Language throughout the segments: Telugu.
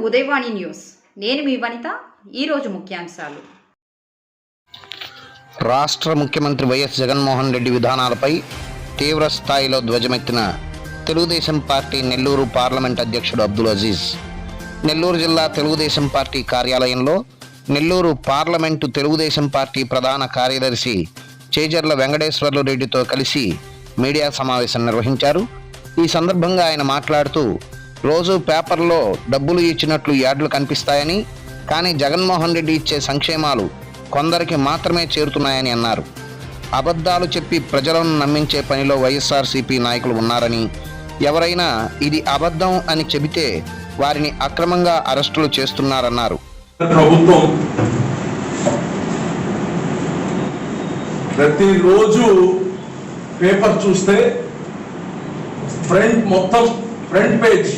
ఉదయవాణి న్యూస్. నేను మీ వనిత. ఈరోజు ముఖ్యాంశాలు. రాష్ట్ర ముఖ్యమంత్రి వైఎస్ జగన్మోహన్ రెడ్డి విధానాలపై తీవ్ర స్థాయిలో ధ్వజమెత్తిన తెలుగుదేశం పార్టీ నెల్లూరు పార్లమెంట్ అధ్యక్షుడు అబ్దుల్ అజీజ్. నెల్లూరు జిల్లా తెలుగుదేశం పార్టీ కార్యాలయంలో నెల్లూరు పార్లమెంటు తెలుగుదేశం పార్టీ ప్రధాన కార్యదర్శి చేజర్ల వెంకటేశ్వర్లు రెడ్డితో కలిసి మీడియా సమావేశం నిర్వహించారు. ఈ సందర్భంగా ఆయన మాట్లాడుతూ, రోజు పేపర్లో డబ్బులు ఇచ్చినట్లు యాడ్లు కనిపిస్తాయని, కానీ జగన్మోహన్ రెడ్డి ఇచ్చే సంక్షేమాలు కొందరికి మాత్రమే చేరుతున్నాయని అన్నారు. అబద్ధాలు చెప్పి ప్రజలను నమ్మించే పనిలో వైఎస్ఆర్సీపీ నాయకులు ఉన్నారని, ఎవరైనా ఇది అబద్ధం అని చెబితే వారిని అక్రమంగా అరెస్టులు చేస్తున్నారన్నారు. ప్రభుత్వం ప్రతిరోజు పేపర్ చూస్తే ఫ్రంట్ పేజ్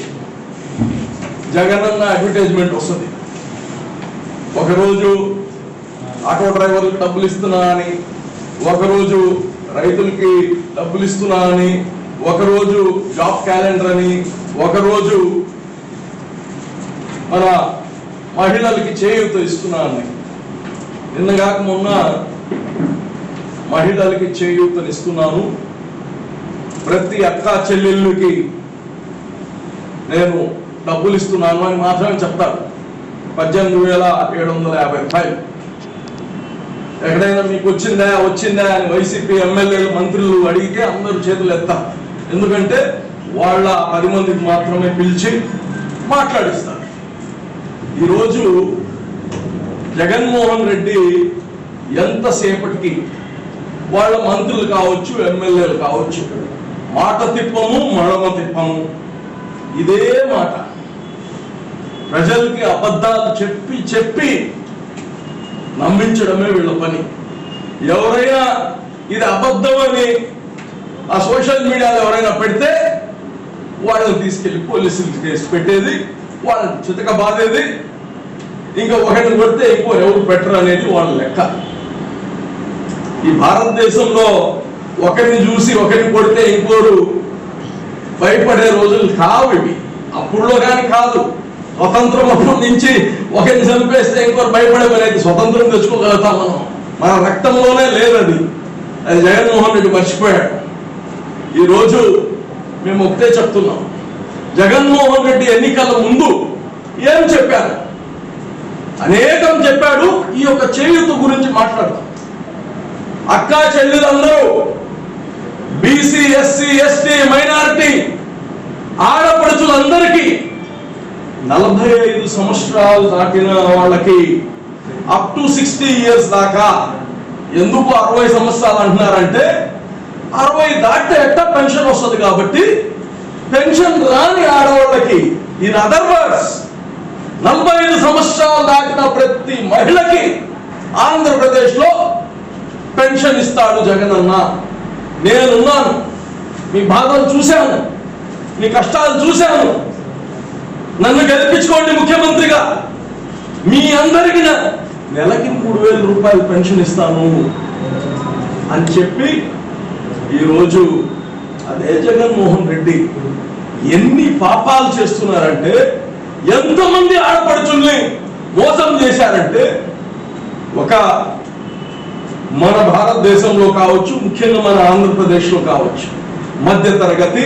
జగనన్న అడ్వర్టైజ్మెంట్ వస్తుంది. ఒకరోజు ఆటో డ్రైవర్లకు డబ్బులు ఇస్తున్నా అని, ఒకరోజు రైతులకి డబ్బులు ఇస్తున్నా అని, ఒకరోజు జాబ్ క్యాలెండర్ అని, ఒకరోజు మన మహిళలకి చేయూత ఇస్తున్నా అని. నిన్నగాక మొన్న మహిళలకి చేయూతను ఇస్తున్నాను, ప్రతి అక్క చెల్లెళ్ళకి నేను డబ్బులు ఇస్తున్నాను అని మాత్రమే చెప్తారు. 18,750 రూపాయలు. ఎక్కడైనా మీకు వచ్చిందా అని వైసీపీ ఎమ్మెల్యేలు మంత్రులు అడిగితే అందరూ చేతులు ఎత్తారు. ఎందుకంటే వాళ్ళ 10 మందికి మాత్రమే పిలిచి మాట్లాడిస్తారు. ఈరోజు జగన్మోహన్ రెడ్డి ఎంతసేపటికి వాళ్ళ మంత్రులు కావచ్చు, ఎమ్మెల్యేలు కావచ్చు, మాట తిప్పము మడమ తిప్పము, ఇదే మాట. ప్రజలకి అబద్ధాలు చెప్పి నమ్మించడమే వీళ్ళ పని. ఎవరైనా ఇది అబద్ధం అని ఆ సోషల్ మీడియాలో ఎవరైనా పెడితే వాళ్ళని తీసుకెళ్లి పోలీసులు కేసు పెట్టేది, వాళ్ళని చితక బాధేది, ఇంకా ఒకరిని కొడితే ఎవరు పెట్టరు అనేది వాళ్ళ లెక్క. ఈ భారతదేశంలో ఒకరిని చూసి ఒకరిని కొడితే ఇంకోరు భయపడే రోజులు కావు ఇవి. అప్పుడులో కానీ కాదు. స్వతంత్రం అప్పటి నుంచి ఒకరిని చంపేస్తే ఇంకోరు భయపడేది. స్వతంత్రం తెచ్చుకోగలుగుతాం మనం, మన రక్తంలోనే లేదది. అది జగన్మోహన్ రెడ్డి మర్చిపోయాడు. ఈరోజు మేము ఒకటే చెప్తున్నాం, జగన్మోహన్ రెడ్డి ఎన్నికల ముందు ఏం చెప్పారు? అనేకం చెప్పాడు. ఈ యొక్క చేయూత గురించి మాట్లాడతాం. అక్కా చెల్లెలందరూ బీసీ, ఎస్సీ, ఎస్టీ, మైనారిటీ ఆడపడుచులందరికీ 45 సంవత్సరాలు దాటిన వాళ్ళకి అప్ టు 60 ఇయర్స్ దాకా. ఎందుకు 60 సంవత్సరాలు అంటున్నారంటే 60 దాటితే ఎట్టా పెన్షన్ వస్తుంది కాబట్టి పెన్షన్ రాని ఆడవాళ్ళకి, ఇన్ అదర్ వర్డ్స్ 45 సంవత్సరాలు దాటిన ప్రతి మహిళకి ఆంధ్రప్రదేశ్లో పెన్షన్ ఇస్తాడు జగనన్న. నేనున్నాను, మీ బాధలు చూశాను, మీ కష్టాలు చూశాను. నన్ను గెలిపించుకోండి ముఖ్యమంత్రిగా, మీ అందరికీ నెలకి 3,000 రూపాయలు పెన్షన్ ఇస్తాను అని చెప్పి ఈరోజు అదే జగన్మోహన్ రెడ్డి ఎన్ని పాపాలు చేస్తున్నారంటే, ఎంతమంది ఆడపడుచుల్ని మోసం చేశారంటే, ఒక మన భారతదేశంలో కావచ్చు, ముఖ్యంగా మన ఆంధ్రప్రదేశ్లో కావచ్చు, మధ్య తరగతి,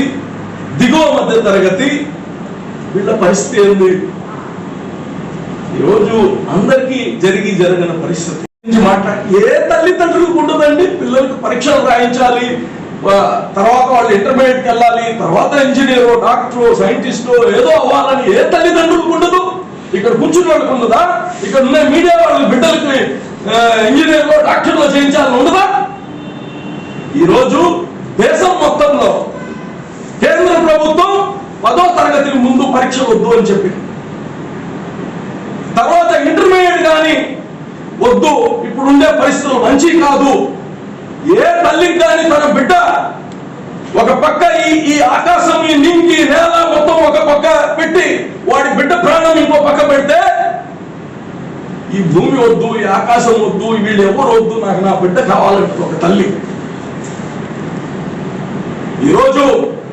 దిగువ మధ్య తరగతి వీళ్ళ పరిస్థితి ఏంది? ఈరోజు అందరికీ జరగని పరిస్థితి ఏ తల్లిదండ్రులకు ఉండదండి? పిల్లలకు పరీక్షలు రాయించాలి, తర్వాత వాళ్ళు ఇంటర్మీడియట్కి వెళ్ళాలి, తర్వాత ఇంజనీరో, డాక్టరో, సైంటిస్టో ఏదో అవ్వాలని ఏ తల్లిదండ్రులకు ఉండదు? ఇక్కడ కూర్చుని వాళ్ళకి ఉండదా? ఇక్కడ ఉన్న మీడియా వాళ్ళ బిడ్డలకి ఇంజనీర్లో, డాక్టర్లో చేయించాలని ఉండదా? ఈరోజు దేశం మొత్తంలో కేంద్ర ప్రభుత్వం 10వ తరగతికి ముందు పరీక్ష వద్దు అని చెప్పి, తర్వాత ఇంటర్మీడియట్ కానీ వద్దు, ఇప్పుడుండే పరిస్థితులు మంచి కాదు. ఏ తల్లికి కానీ తన బిడ్డ ఒక పక్క ఈ ఆకాశం, ఈ నింగి, నేల మొత్తం ఒక పక్క పెట్టి వాడి బిడ్డ ప్రాణం ఇంకో పక్క పెడితే, ఈ భూమి వద్దు, ఈ ఆకాశం వద్దు, వీళ్ళు ఎవరు వద్దు, నాకు నా బిడ్డ కావాలంటే ఒక తల్లి. ఈరోజు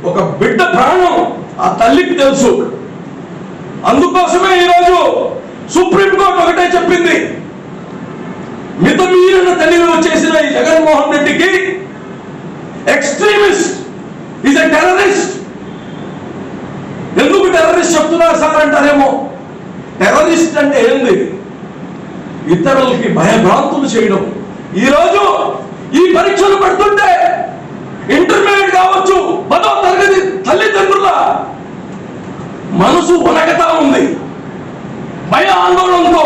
ఒక బిడ్డ ప్రాణం ఆ తల్లికి తెలుసు. అందుకోసమే ఈరోజు సుప్రీంకోర్టు ఒకటే చెప్పింది, మితమీరిన తెలివి చేసిన ఈ జగన్మోహన్ రెడ్డికి ఎక్స్ట్రీమిస్ట్ ఈజ్ ఎ టెర్రరిస్ట్. ఎందుకు టెర్రరిస్ట్ చెప్తున్నారు సార్ అంటారేమో. టెర్రరిస్ట్ అంటే ఏంది? ఇతరులకి భయభ్రాంతులు చేయడం. ఈరోజు ఈ పరీక్షలు పెడుతుంటే ఇంటర్మీడియట్ కావచ్చు, 10వ తరగతి తల్లిదండ్రుల మనసు వనకతా ఉంది. భయ ఆందోళనతో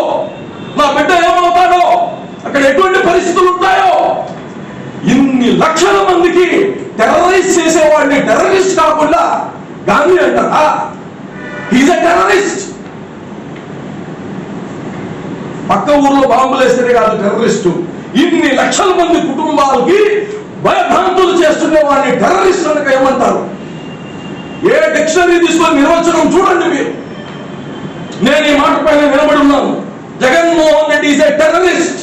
నా బిడ్డ ఏమవుతాడో, అక్కడ ఎటువంటి పరిస్థితులు ఉంటాయో. ఇన్ని లక్షల మందికి టెర్రరిస్ట్ చేసేవాడిని టెర్రరిస్ట్ కాకుండా గాంధీ అంటారా? Is a terrorist. పక్క ఊర్లో బాంబులు వేస్తేనే కాదు టెర్రరిస్టు, ఇన్ని లక్షల మంది కుటుంబాలకి భయభ్రాంతులు చేస్తున్న వాడిని టెర్రరిస్ట్ అనక ఏమంటారు? ఏ డిక్షనరీ తీసుకొని నిర్వచనం చూడండి మీరు. నేను ఈ మాట పైన నిలబడి ఉన్నాను. Jaganmohan Reddy is a terrorist.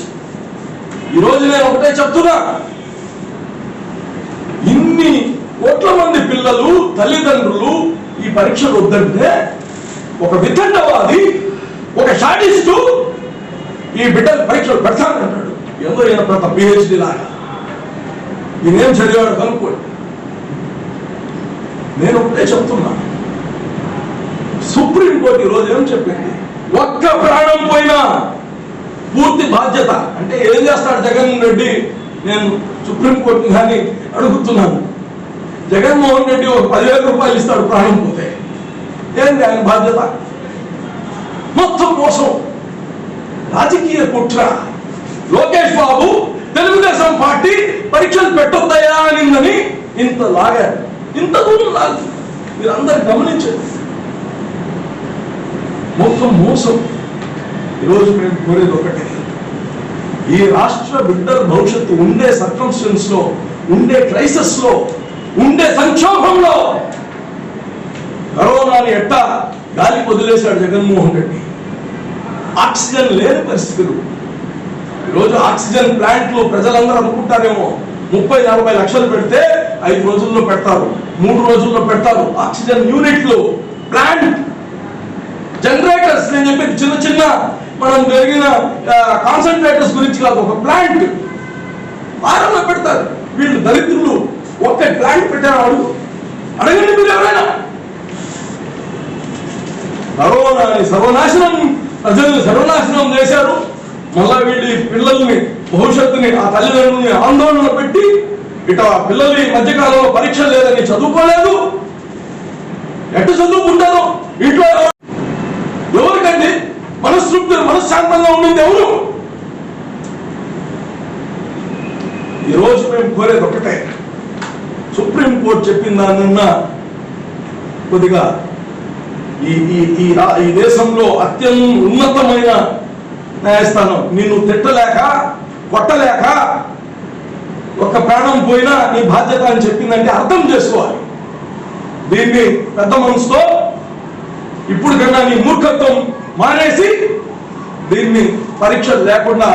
ఈరోజు నేను ఒకటే చెప్తున్నా, ఇన్ని కోట్ల మంది పిల్లలు తల్లిదండ్రులు ఈ పరీక్షలు వద్దంటే ఒక వితండవాది, ఒక షాడిస్టు ఈ బిడ్డలు పరీక్షలు పెడతానంటాడు. ఏదో ఈయన ప్రత పిహెచ్డి లాగా. ఈయనేం చదివాడు కనుక్కోండి. నేను ఒకటే చెప్తున్నా, సుప్రీంకోర్టు ఈరోజు ఏం చెప్పింది? ఒక్క ప్రాణం పోయినా పూర్తి బాధ్యత. అంటే ఏం చేస్తాడు జగన్ రెడ్డి? నేను సుప్రీంకోర్టు కానీ అడుగుతున్నాను. జగన్మోహన్ రెడ్డి ఒక 10,000 రూపాయలు ఇస్తాడు ప్రాణం పోతే. ఏంటి ఆయన బాధ్యత? మొత్తం మోసం, రాజకీయ కుట్ర. లోకేష్ బాబు తెలుగుదేశం పార్టీ పరీక్షలు పెట్టొద్దయా అనిందని ఇంత లాగారు, ఇంత దూరం లాగు. మీరు అందరు గమనించండి, మొత్తం మోసం. ఈరోజు మేము కోరేది ఒకటే, ఈ రాష్ట్ర బిడ్డల భవిష్యత్తు ఉండే సర్కమ్స్టెన్స్ లో, ఉండే క్రైసిస్ లో, ఉండే సంక్షోభంలో కరోనాని ఎట్టా గాలికి వదిలేశాడు జగన్మోహన్ రెడ్డి. ఆక్సిజన్ లేని పరిస్థితులు. ఈరోజు ఆక్సిజన్ ప్లాంట్లు ప్రజలందరూ అనుకుంటారేమో 30-40 లక్షలు పెడితే 5 రోజుల్లో పెడతారు, 3 రోజుల్లో పెడతారు. ఆక్సిజన్ యూనిట్లు, ప్లాంట్, జనరేటర్స్. నేను చెప్పేది చిన్న చిన్న మనం జరిగిన కాన్సన్ట్రేటర్స్ గురించి కాదు, ఒక ప్లాంట్ వారంలో పెడతారు. వీళ్ళు దరిద్రులు ఒక్క ప్లాంట్ పెట్టారు. అడగండి మీరు ఎవరైనా. కరోనాని సర్వనాశనం, ప్రజల్ని సర్వనాశనం చేశారు. మళ్ళా వీళ్ళు పిల్లల్ని, భవిష్యత్తుని, ఆ తల్లిదండ్రుల్ని ఆందోళన పెట్టి ఇట పిల్లలు ఈ మధ్యకాలంలో పరీక్ష లేదని చదువుకోలేదు. ఎట్టు చదువుకుంటారు? ఇంట్లో ఎవరికండి మనస్తృప్తి, మనశ్శాంతంగా ఉండింది ఎవరు? ఈరోజు మేము కోరేది ఒకటే, సుప్రీంకోర్టు చెప్పిన దానిన్నా కొద్దిగా ఈ దేశంలో అత్యున్నతమైన న్యాయస్థానం నిన్ను తిట్టలేక, కొట్టలేక, ఒక్క ప్రాణం పోయినా నీ బాధ్యత అని చెప్పిందంటే అర్థం చేసుకోవాలి. దీన్ని పెద్ద మనసుతో ఇప్పుడు కన్నా నీ మూర్ఖత్వం మానేసి దీన్ని పరీక్షలు లేకుండా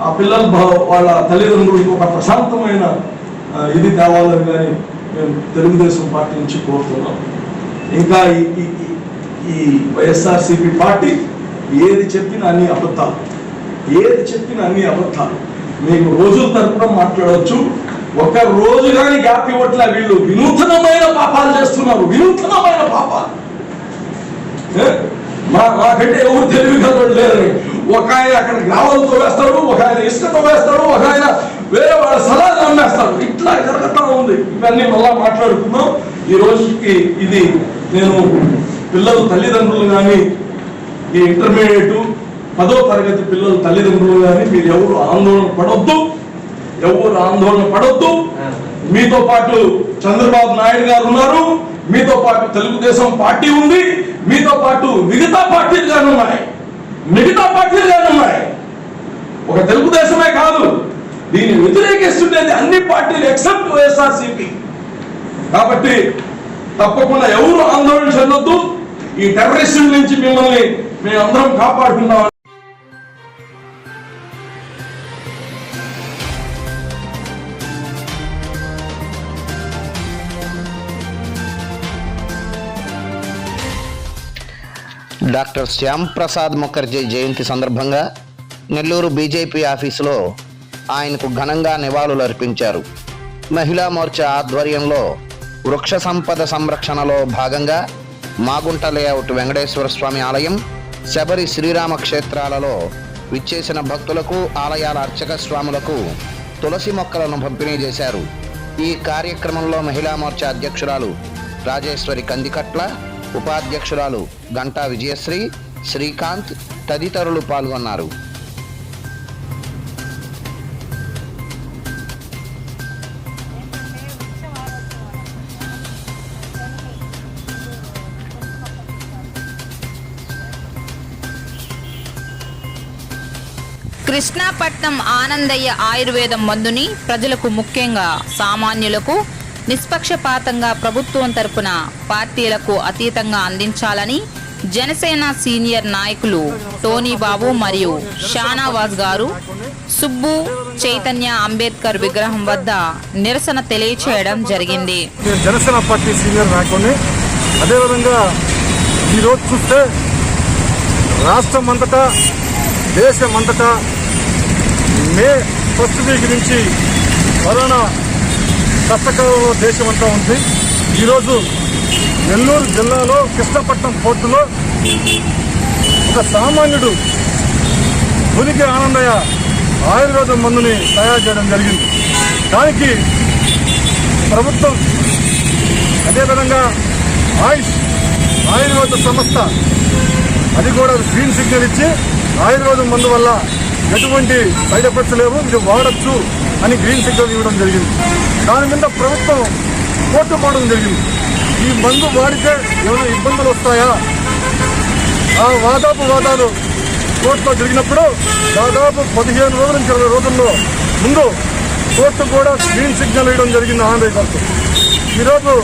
ఆ పిల్లల వాళ్ళ తల్లిదండ్రులకు ఒక ప్రశాంతమైన ఇది తేవాలని కానీ మేము తెలుగుదేశం పార్టీ నుంచి కోరుతున్నాం. ఇంకా ఈ వైఎస్ఆర్సీపీ పార్టీ ఏది చెప్పినా అన్ని అబద్ధాలు, ఏది చెప్పినా అన్ని అబద్ధాలు. మీకు రోజుల తరపున మాట్లాడవచ్చు, ఒక రోజు కానీ గ్యాప్ ఇవ్వట్లే. వీళ్ళు వినూత్నమైన పాపాలు చేస్తున్నారు, వినూత్నమైన పాపాలు. మాకంటే ఎవరు తెలివి కలవాడు లేరని. ఒక ఆయన అక్కడ గ్రామాలతో వేస్తాడు, ఒక ఆయన ఇసుకతో వేస్తాడు, ఒక ఆయన వేరే వాళ్ళ స్థలాన్ని అమ్మేస్తాడు. ఇట్లా జరుగుతూ ఉంది. ఇవన్నీ మళ్ళా మాట్లాడుకుందాం. ఈ రోజుకి ఇది నేను పిల్లల తల్లిదండ్రులు కానీ, ఈ ఇంటర్మీడియట్ 10వ తరగతి పిల్లల తల్లిదండ్రులు కానీ మీరు ఎవరు ఆందోళన పడొద్దు, ఎవరు ఆందోళన పడొద్దు. మీతో పాటు చంద్రబాబు నాయుడు గారు ఉన్నారు, మీతో పాటు తెలుగుదేశం పార్టీ ఉంది, మీతో పాటు మిగతా పార్టీలు కానీ ఉన్నాయి, ఒక తెలుగుదేశమే కాదు, దీన్ని వ్యతిరేకిస్తుండేది అన్ని పార్టీలు ఎక్సెప్ట్ వైఎస్ఆర్సీపీ. కాబట్టి తప్పకుండా ఎవరు ఆందోళన చెందొద్దు. ఈ టెర్రరిస్టుల నుంచి మిమ్మల్ని మేమందరం కాపాడుకుందాం. డాక్టర్ శ్యామ్ ప్రసాద్ ముఖర్జీ జయంతి సందర్భంగా నెల్లూరు బీజేపీ ఆఫీసులో ఆయనకు ఘనంగా నివాళులు అర్పించారు. మహిళా మోర్చా ఆధ్వర్యంలో వృక్ష సంపద సంరక్షణలో భాగంగా మాగుంట లేఅవుట్ వెంకటేశ్వర స్వామి ఆలయం, శబరి శ్రీరామ క్షేత్రాలలో విచ్చేసిన భక్తులకు, ఆలయాల అర్చక స్వాములకు తులసి మొక్కలను పంపిణీ చేశారు. ఈ కార్యక్రమంలో మహిళా మోర్చా అధ్యక్షురాలు రాజేశ్వరి కందికట్ల, ఉపాధ్యక్షురాలు గంటా విజయశ్రీ, శ్రీకాంత్ తదితరులు పాల్గొన్నారు. కృష్ణాపట్నం ఆనందయ్య ఆయుర్వేదం మందుని ప్రజలకు, ముఖ్యంగా సామాన్యులకు నిష్పక్షపాతంగా ప్రభుత్వం తరపున పార్టీలకు అతీతంగా అందించాలని జనసేన సీనియర్ నాయకులు టోనీ బాబు మరియు షానావాజ్ గారు సుబ్బు చైతన్య అంబేద్కర్ విగ్రహం వద్ద నిరసన తెలియచేయడం జరిగింది. నేను జనసేన పార్టీ సీనియర్ నాయకుడిని. అదేవిధంగా ఈరోజు చూస్తే రాష్ట్రం అంతటా, దేశమంతటా మే ఫస్ట్ వీక్ నుంచి కరోనా కష్టకాలంలో దేశమంతా ఉంది. ఈరోజు నెల్లూరు జిల్లాలో కృష్ణపట్నం పోర్టులో ఒక సామాన్యుడు ఉనికి ఆనందయ్య ఆయుర్వేదం మందుని తయారు చేయడం జరిగింది. దానికి ప్రభుత్వం, అదేవిధంగా ఆయుర్వేద సంస్థ అది కూడా గ్రీన్ సిగ్నల్ ఇచ్చి ఆయుర్వేదం మందు వల్ల ఎటువంటి సైడ్ ఎఫెక్ట్స్ లేవు, ఇది వాడచ్చు అని గ్రీన్ సిగ్నల్ ఇవ్వడం జరిగింది. దాని మీద ప్రభుత్వం కోర్టు పోవడం జరిగింది. ఈ మందు వాడితే ఏమైనా ఇబ్బందులు వస్తాయా? ఆ వాదాలు కోర్టులో జరిగినప్పుడు దాదాపు 15 రోజుల నుంచి 20 రోజుల్లో ముందు కోర్టు కూడా గ్రీన్ సిగ్నల్ ఇవ్వడం జరిగింది ఆనందయ్య గారికి. ఈరోజు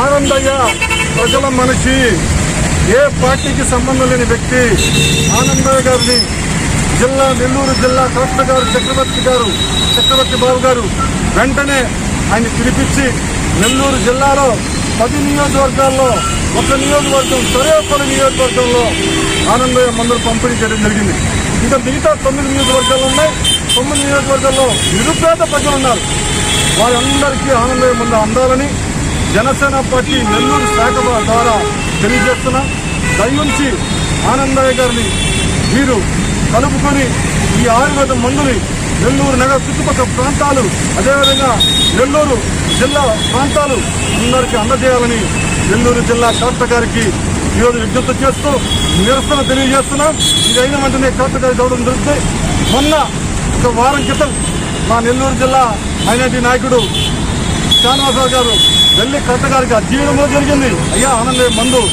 ఆనందయ్య ప్రజల మనిషి, ఏ పార్టీకి సంబంధం లేని వ్యక్తి. ఆనందయ్య గారిని నెల్లూరు జిల్లా కలెక్టర్ గారు చక్రవర్తి బాబు గారు వెంటనే ఆయన పిలిపించి నెల్లూరు జిల్లాలో 10 నియోజకవర్గాల్లో ఒక నియోజకవర్గం, సరేపల్లి నియోజకవర్గంలో ఆనందయ్య మందులు పంపిణీ చేయడం జరిగింది. ఇంకా మిగతా 9 నియోజకవర్గాలు ఉన్నాయి. 9 నియోజకవర్గాల్లో నిరుపేద ప్రజలు ఉన్నారు. వారందరికీ ఆనందయ్య మందు అందాలని జనసేన పార్టీ నెల్లూరు శాఖ ద్వారా తెలియజేస్తున్నా. దయించి ఆనందయ్య గారిని మీరు కలుపుకొని ఈ ఆయుర్వేద మందుని నెల్లూరు నగర చుట్టుపక్కల ప్రాంతాలు, అదేవిధంగా నెల్లూరు జిల్లా ప్రాంతాలు అందరికీ అందజేయాలని నెల్లూరు జిల్లా కలెక్టర్ గారికి ఈరోజు విజ్ఞప్తి చేస్తూ నిరసన తెలియజేస్తున్నాం. ఇది అయిన వెంటనే కలెక్టర్ గారికి రావడం జరుగుతుంది. మొన్న ఒక వారం క్రితం మా నెల్లూరు జిల్లా మైనార్టీ నాయకుడు శ్యానవాసరావు గారు వెళ్ళి కలెక్టర్ గారికి అధ్యయనంలో జరిగింది. అయ్యా ఆనందయ్య మందు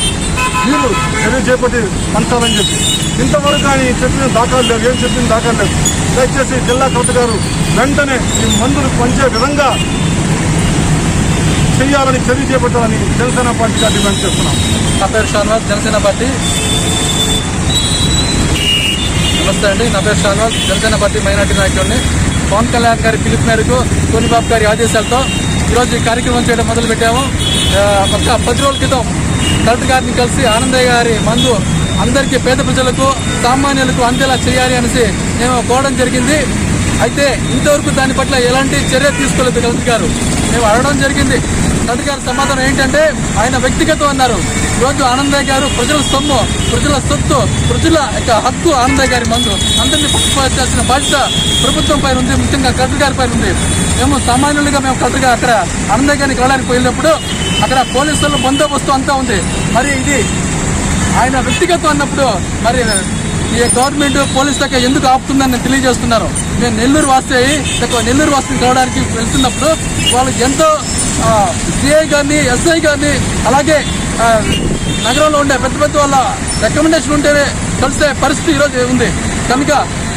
మీరు చర్య చేపట్టి పంచాలని చెప్పి ఇంతవరకు ఆయన చెప్పిన దాఖలు లేవు, ఏం చెప్పిన దాఖలు లేవు. దయచేసి జిల్లా కలెక్టర్ గారు వెంటనే ఈ మందులు పంచే విధంగా చేయాలని చర్య చేపట్టాలని జనసేన పార్టీగా డిమాండ్ చేస్తున్నాం. నా పేరు షానవాజ్, జనసేన పార్టీ. నమస్తే అండి, నా పేరు షానవాజ్, జనసేన పార్టీ మైనార్టీ నాయకుడిని. పవన్ కళ్యాణ్ గారి పిలుపు మేరకు, టోనీ బాబు గారి ఆదేశాలతో ఈరోజు ఈ కార్యక్రమం చేయడం మొదలుపెట్టాము. ఒక 10 రోజుల క్రితం కలెక్టర్ గారిని కలిసి ఆనందయ్య గారి మందు అందరికీ, పేద ప్రజలకు, సామాన్యులకు అందేలా చేయాలి అనేసి మేము కోరడం జరిగింది. అయితే ఇంతవరకు దాని పట్ల ఎలాంటి చర్య తీసుకోలేదు కలెక్టర్ గారు. మేము అడగడం జరిగింది. కలెక్టర్ గారి సమాధానం ఏంటంటే ఆయన వ్యక్తిగతం అన్నారు. ఈరోజు ఆనందయ్య గారు ప్రజల సొమ్ము, ప్రజల సొత్తు, ప్రజల యొక్క హక్కు ఆనందయ్య గారి మందు అందరినీ పక్షపాతాల్సిన బాధ్యత ప్రభుత్వం పైన ఉంది, ముఖ్యంగా కలెక్టర్ గారి పైన ఉంది. మేము సామాన్యులుగా కలెక్టర్ గారు అక్కడ ఆనందయ్య గారిని కలవడానికి వెళ్ళినప్పుడు అక్కడ పోలీసుల బందోబస్తు అంతా ఉంది. మరి ఇది ఆయన వ్యక్తిగతం అన్నప్పుడు మరి ఈ గవర్నమెంట్ పోలీస్ శాఖ ఎందుకు ఆపుతుందని నేను తెలియజేస్తున్నాను. నేను నెల్లూరు వాసిని కలవడానికి వెళ్తున్నప్పుడు వాళ్ళకి ఎంతో సిఐ గారిని, ఎస్ఐ గారిని, అలాగే నగరంలో ఉండే పెద్ద వాళ్ళ రికమెండేషన్ ఉంటేనే కలిసే పరిస్థితి ఈరోజు ఉంది. కనుక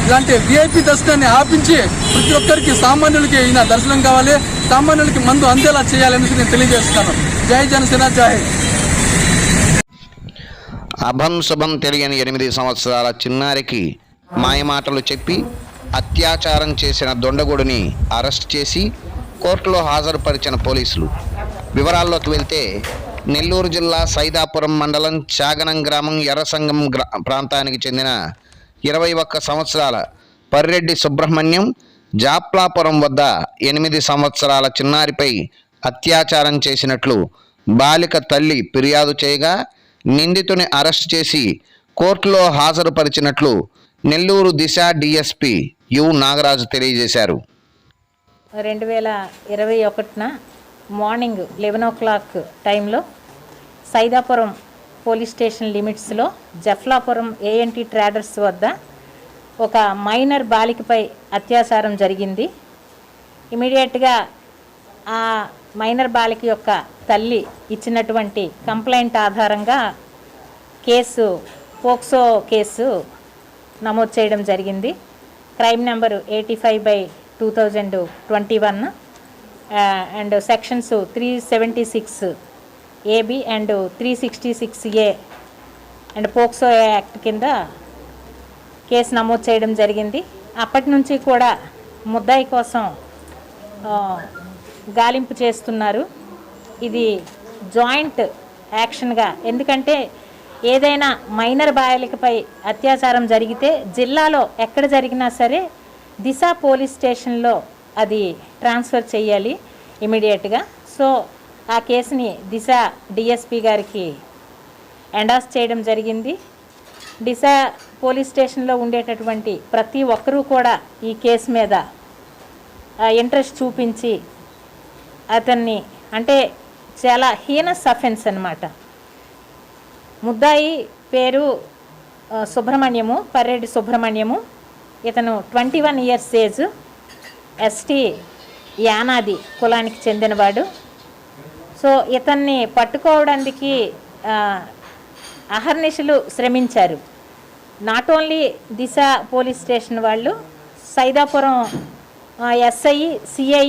ఇలాంటి విఐపి దర్శనాన్ని ఆపించి ప్రతి ఒక్కరికి, సామాన్యులకి ఈయన దర్శనం కావాలి, సామాన్యులకి మందు అందేలా చేయాలనేసి నేను తెలియజేస్తున్నాను. జై జనసేన, జై. అభం శుభం తెలియని 8 సంవత్సరాల చిన్నారికి మాయమాటలు చెప్పి అత్యాచారం చేసిన దొండగుడిని అరెస్ట్ చేసి కోర్టులో హాజరుపరిచిన పోలీసులు. వివరాల్లోకి వెళ్తే నెల్లూరు జిల్లా సైదాపురం మండలం చాగనం గ్రామం ఎర్రసంగం ప్రాంతానికి చెందిన 21 సంవత్సరాల పర్రెడ్డి సుబ్రహ్మణ్యం జాప్లాపురం వద్ద 8 సంవత్సరాల చిన్నారిపై అత్యాచారం చేసినట్లు బాలిక తల్లి ఫిర్యాదు చేయగా నిందితుని అరెస్ట్ చేసి కోర్టులో హాజరుపరిచినట్లు నెల్లూరు దిశ డిఎస్పి యు నాగరాజు తెలియజేశారు. 2021 మార్నింగ్ 11 టైంలో సైదాపురం పోలీస్ స్టేషన్ లిమిట్స్లో జఫ్లాపురం ఏఎన్టీ ట్రేడర్స్ వద్ద ఒక మైనర్ బాలికపై అత్యాచారం జరిగింది. ఇమీడియట్గా ఆ మైనర్ బాలిక యొక్క తల్లి ఇచ్చినటువంటి కంప్లైంట్ ఆధారంగా పోక్సో కేసు నమోదు చేయడం జరిగింది. Crime number 85/2021 and sections 376 AB and 366A and POCSO act కింద కేసు నమోదు చేయడం జరిగింది. అప్పటి నుంచి కూడా ముద్దాయి కోసం గాలింపు చేస్తున్నారు. ఇది జాయింట్ యాక్షన్గా, ఎందుకంటే ఏదైనా మైనర్ బాలికపై అత్యాచారం జరిగితే జిల్లాలో ఎక్కడ జరిగినా సరే దిశ పోలీస్ స్టేషన్లో అది ట్రాన్స్ఫర్ చేయాలి ఇమీడియట్గా. సో ఆ కేసుని దిశ డిఎస్పి గారికి ఎండాస్ చేయడం జరిగింది. దిశ పోలీస్ స్టేషన్లో ఉండేటటువంటి ప్రతి ఒక్కరూ కూడా ఈ కేసు మీద ఇంట్రెస్ట్ చూపించి అతన్ని, అంటే చాలా హీనస్ అఫెన్స్ అన్నమాట. ముద్దాయి పేరు సుబ్రహ్మణ్యము, పర్రెడ్డి సుబ్రహ్మణ్యము. ఇతను 21 ఇయర్స్ ఏజ్, ఎస్టీ యానాది కులానికి చెందినవాడు. సో ఇతన్ని పట్టుకోవడానికి అహర్నిశలు శ్రమించారు. Not only Disha police station వాళ్ళు, Saidapuram SI, CI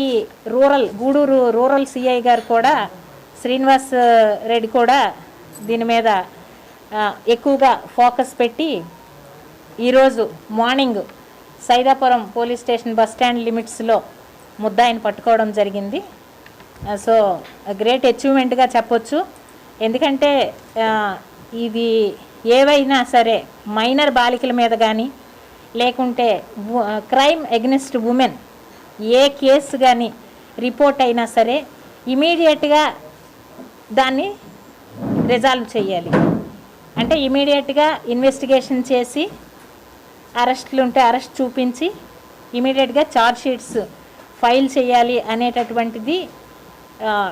Gudur rural CI గారు కూడా, శ్రీనివాస్ రెడ్డి కూడా దీని మీద ఎక్కువగా ఫోకస్ పెట్టి ఈరోజు morning Saidapuram police station bus stand లిమిట్స్లో ముద్దాయిని పట్టుకోవడం జరిగింది. సో గ్రేట్ అచీవ్మెంట్గా చెప్పొచ్చు. ఎందుకంటే ఇది ఏవైనా సరే మైనర్ బాలికల మీద కానీ లేకుంటే క్రైమ్ అగెనిస్ట్ ఉమెన్ ఏ కేసు కానీ రిపోర్ట్ అయినా సరే ఇమీడియట్గా దాన్ని రిజాల్వ్ చేయాలి. అంటే ఇమీడియట్గా ఇన్వెస్టిగేషన్ చేసి అరెస్టులు ఉంటే అరెస్ట్ చూపించి ఇమీడియట్గా ఛార్జ్ షీట్స్ ఫైల్ చేయాలి అనేటటువంటిది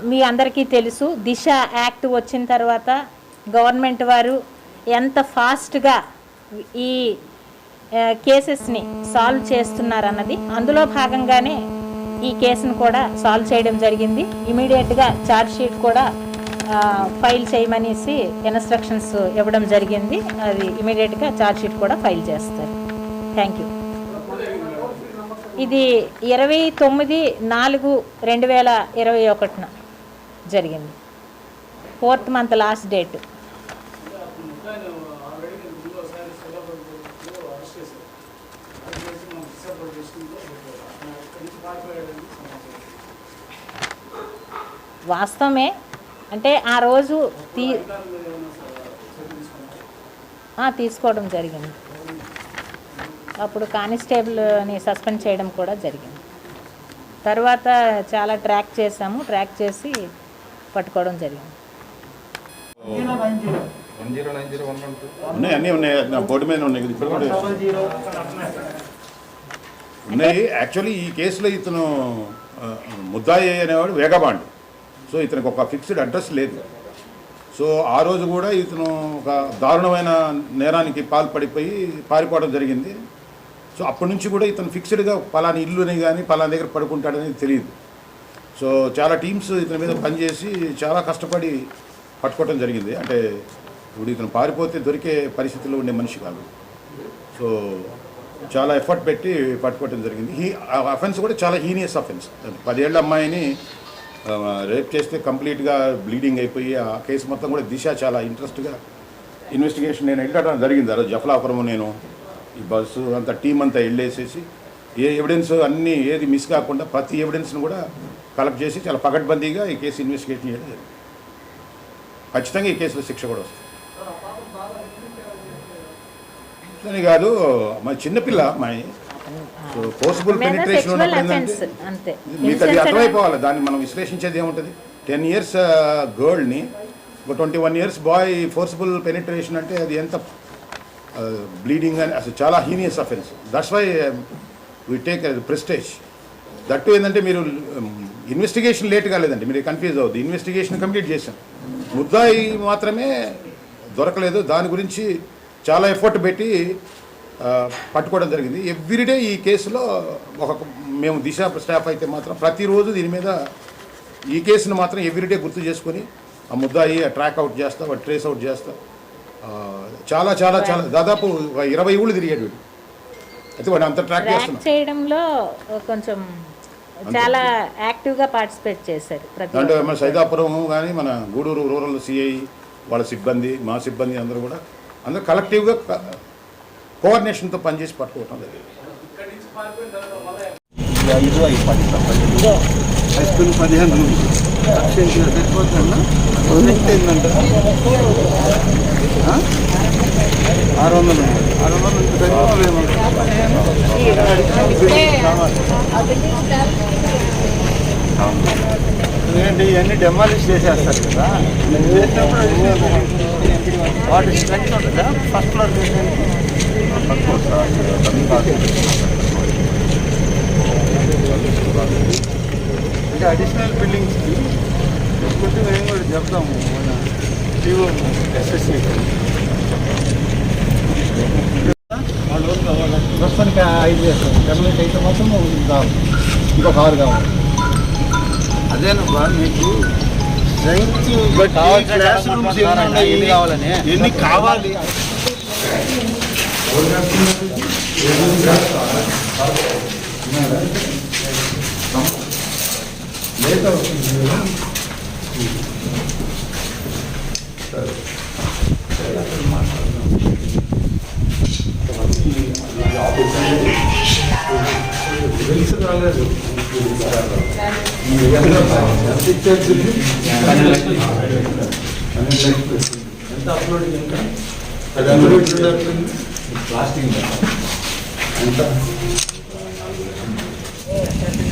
మీ అందరికీ తెలుసు. దిశ యాక్ట్ వచ్చిన తర్వాత గవర్నమెంట్ వారు ఎంత ఫాస్ట్గా ఈ కేసెస్ని సాల్వ్ చేస్తున్నారన్నది, అందులో భాగంగానే ఈ కేసును కూడా సాల్వ్ చేయడం జరిగింది. ఇమీడియట్గా ఛార్జ్ షీట్ కూడా ఫైల్ చేయమనేసి ఇన్స్ట్రక్షన్స్ ఇవ్వడం జరిగింది. అది ఇమీడియట్గా ఛార్జ్ షీట్ కూడా ఫైల్ చేస్తారు. Thank you. ఇది 29/4/2021 జరిగింది. 4th month last date. వాస్తవమే, అంటే ఆ రోజు తీసుకోవడం జరిగింది. అప్పుడు కానిస్టేబుల్ని సస్పెండ్ చేయడం కూడా జరిగింది. తర్వాత చాలా ట్రాక్ చేసి పట్టుకోవడం జరిగింది. అన్నీ ఉన్నాయి, నా బోర్డు మీద ఉన్నాయి, ఇప్పుడు కూడా ఉన్నాయి. యాక్చువల్లీ ఈ కేసులో ఇతను ముద్దాయి అనేవాడు వేగబాండ్. సో ఇతనికి ఒక ఫిక్స్డ్ అడ్రస్ లేదు. సో ఆ రోజు కూడా ఇతను ఒక దారుణమైన నేరానికి పాల్పడిపోయి పారిపోవడం జరిగింది. సో అప్పటి నుంచి కూడా ఇతను ఫిక్స్డ్గా పలాని ఇల్లుని కానీ పలాని దగ్గర పడుకుంటాడనేది తెలియదు. సో చాలా టీమ్స్ ఇతని మీద పనిచేసి చాలా కష్టపడి పట్టుకోవడం జరిగింది. అంటే ఇప్పుడు ఇతను పారిపోతే దొరికే పరిస్థితిలో ఉండే మనిషి కాదు. సో చాలా ఎఫర్ట్ పెట్టి పట్టుకోవడం జరిగింది. అఫెన్స్ కూడా చాలా హీనియస్ అఫెన్స్. 10 ఏళ్ల అమ్మాయిని రేప్ చేస్తే కంప్లీట్గా బ్లీడింగ్ అయిపోయి ఆ కేసు మొత్తం కూడా దిశ చాలా ఇంట్రెస్ట్గా ఇన్వెస్టిగేషన్ నేను వెళ్ళడం జరిగింది. ఆ రోజు జఫలాపురం నేను ఈ బస్సు అంతా టీం అంతా వెళ్ళేసేసి ఏ ఎవిడెన్స్ అన్నీ ఏది మిస్ కాకుండా ప్రతి ఎవిడెన్స్ను కూడా కలెక్ట్ చేసి చాలా పకడ్బందీగా ఈ కేసు ఇన్వెస్టిగేషన్ చేయడం జరిగింది. ఖచ్చితంగా ఈ కేసులో శిక్ష కూడా వస్తుంది. అని కాదు, మా చిన్నపిల్ల అమ్మాయి ఫోర్సిబుల్ పెనిట్రేషన్ ఉన్నప్పుడు అంతే. మీకు అది అర్థమైపోవాలి. దాన్ని మనం విశ్లేషించేది ఏముంటుంది? 10 years గర్ల్ని ఒక 21 years బాయ్ ఫోర్సిబుల్ పెనిట్రేషన్ అంటే అది ఎంత బ్లీడింగ్ అని అసలు చాలా heinous offence. That's why we take prestige. That ఏంటంటే మీరు ఇన్వెస్టిగేషన్ లేట్ కాలేదండి, మీరు కన్ఫ్యూజ్ అవుద్ది. ఇన్వెస్టిగేషన్ కంప్లీట్ చేశాం, ముద్దాయి మాత్రమే దొరకలేదు. దాని గురించి చాలా ఎఫర్ట్ పెట్టి పట్టుకోవడం జరిగింది. ఎవ్రీడే ఈ కేసులో మేము దిశ స్టాఫ్ అయితే మాత్రం ప్రతిరోజు దీని మీద ఈ కేసును మాత్రం ఎవ్రీడే గుర్తు చేసుకొని ఆ ముద్దాయి ట్రాక్ అవుట్ చేస్తా, వాడు ట్రేస్ అవుట్ చేస్తా. చాలా చాలా చాలా దాదాపు 20 ఊళ్ళు తిరిగాడు వీడు. అయితే వాడు అంత ట్రాక్ చేస్తున్నాం చేయడంలో కొంచెం చాలా యాక్టివ్గా పార్టిసిపేట్ చేశారు. అంటే మన సైదాపురం కానీ మన గూడూరు రూరల్ సిఐ వాళ్ళ సిబ్బంది, మా సిబ్బంది అందరూ కూడా అందరూ కలెక్టివ్గా కోఆర్డినేషన్తో పనిచేసి పట్టుకోవటం జరిగింది. హై స్కూల్ 15 సరిపోతుందా? ఏంటంటే 600 ఎందుకంటే ఇవన్నీ డెమాలిష్ చేసేస్తారు కదా, వాటి స్ట్రెంత్ ఉంటుందా? ఫస్ట్ ఫ్లోర్ అంటే అడిషనల్ బిల్డింగ్స్కి కొంచెం మేము కూడా చెప్తాము మన టీఓ ఎస్ఎస్సి వాళ్ళు కావాలి. ప్రస్తుతానికి 5 చేస్తాం, గవర్నమెంట్ అయితే మాత్రం కావాలి, ఇంకొక 6 కావాలి. అదేనబ్బా మీకు స్ట్రెంగ్త్ క్లాస్ రూమ్స్ ఎన్ని కావాలని ఎన్ని కావాలి.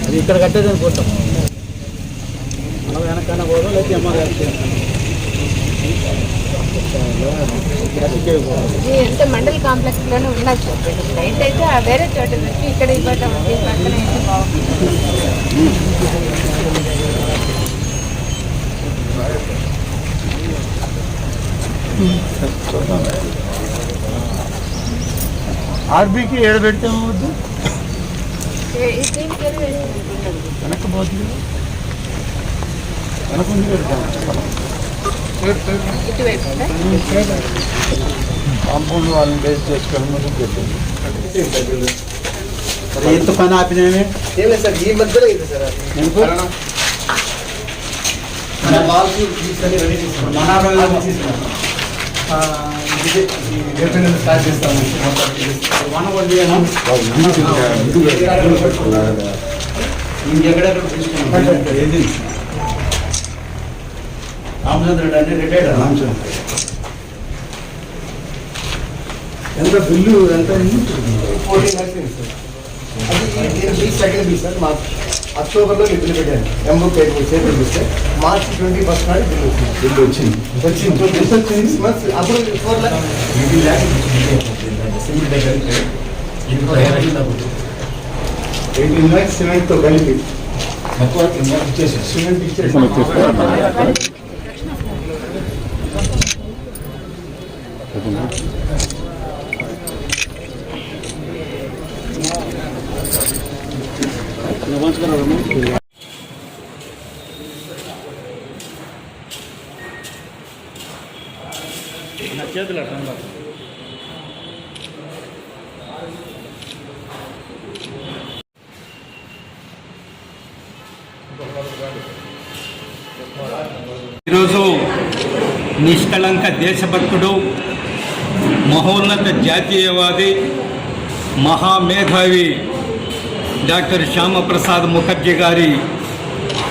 అది ఇక్కడ కట్టేది అనుకుంటాం, మనం వెనకన్నా పోదాం, లేకపోతే అంటే మండల్ కాంప్లెక్స్ లోనే ఉన్నది. లైట్ అయితే వేరే చోట నుంచి ఇక్కడ ఇవ్వటం పక్కన అయితే బాగుంటుంది. ఆర్బీకి ఏడ పెడితే వద్దు వెనకపోతుంది, వెనకుంది పెడతాం. కాంపౌండ్ వాళ్ళని బేస్ చేసుకోవడం పెట్టింది. ఎంత పని ఆపినామే సార్ ఈ మధ్యలో ఇది సార్ స్టార్ట్ చేస్తాము. ఇంకెక్కడెక్కడ తీసుకున్నాం రామచంద్ర రెడ్డి అంటే రిటైర్డ్ రామచంద్ర. ఎంత బిల్లు ఎంత 14 lakhs సార్. అది సెకండ్ బిల్ సార్. మాకు అక్టోబర్లో బిల్లు పెట్టాను, ఎంబుక్ చేతులు ఇస్తే మార్చ్ 21st నాడు బిల్లు వచ్చింది. అప్పుడు 4 lakhs సిమెంట్ దగ్గర 18 lakhs సిమెంట్తో కలిపి సిమెంట్ ఇచ్చేసి చేతులు ఈరోజు నిష్కళంక దేశభక్తుడు, మహోన్నత జాతీయవాది, మహామేధావి డాక్టర్ శ్యామప్రసాద్ ముఖర్జీ గారి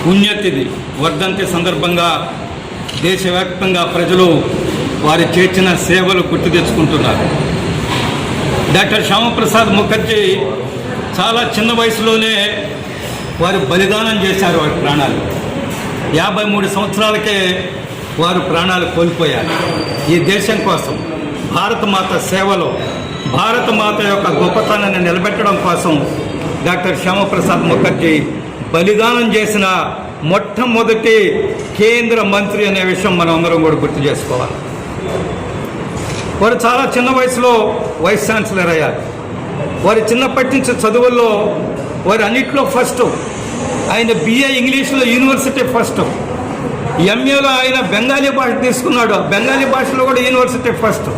పుణ్యతిథి వర్ధంతి సందర్భంగా దేశవ్యాప్తంగా ప్రజలు వారు చేసిన సేవలు గుర్తు తెచ్చుకుంటున్నారు. డాక్టర్ శ్యామప్రసాద్ ముఖర్జీ చాలా చిన్న వయసులోనే వారు బలిదానం చేశారు. వారి ప్రాణాలు 53 సంవత్సరాలకే వారు ప్రాణాలు కోల్పోయారు. ఈ దేశం కోసం భారతమాత సేవలో భారతమాత యొక్క గొప్పతనాన్ని నిలబెట్టడం కోసం డాక్టర్ శ్యామప్రసాద్ ముఖర్జీ బలిదానం చేసిన మొట్టమొదటి కేంద్ర మంత్రి అనే విషయం మనం అందరం కూడా గుర్తు చేసుకోవాలి. వారు చాలా చిన్న వయసులో వైస్ ఛాన్సలర్ అయ్యారు. వారి చిన్నప్పటి నుంచి చదువుల్లో వారు అన్నింటిలో ఫస్ట్. ఆయన BA ఇంగ్లీష్లో యూనివర్సిటీ ఫస్ట్. MAలో ఆయన బెంగాలీ భాష తీసుకున్నాడు. బెంగాలీ భాషలో కూడా యూనివర్సిటీ ఫస్ట్.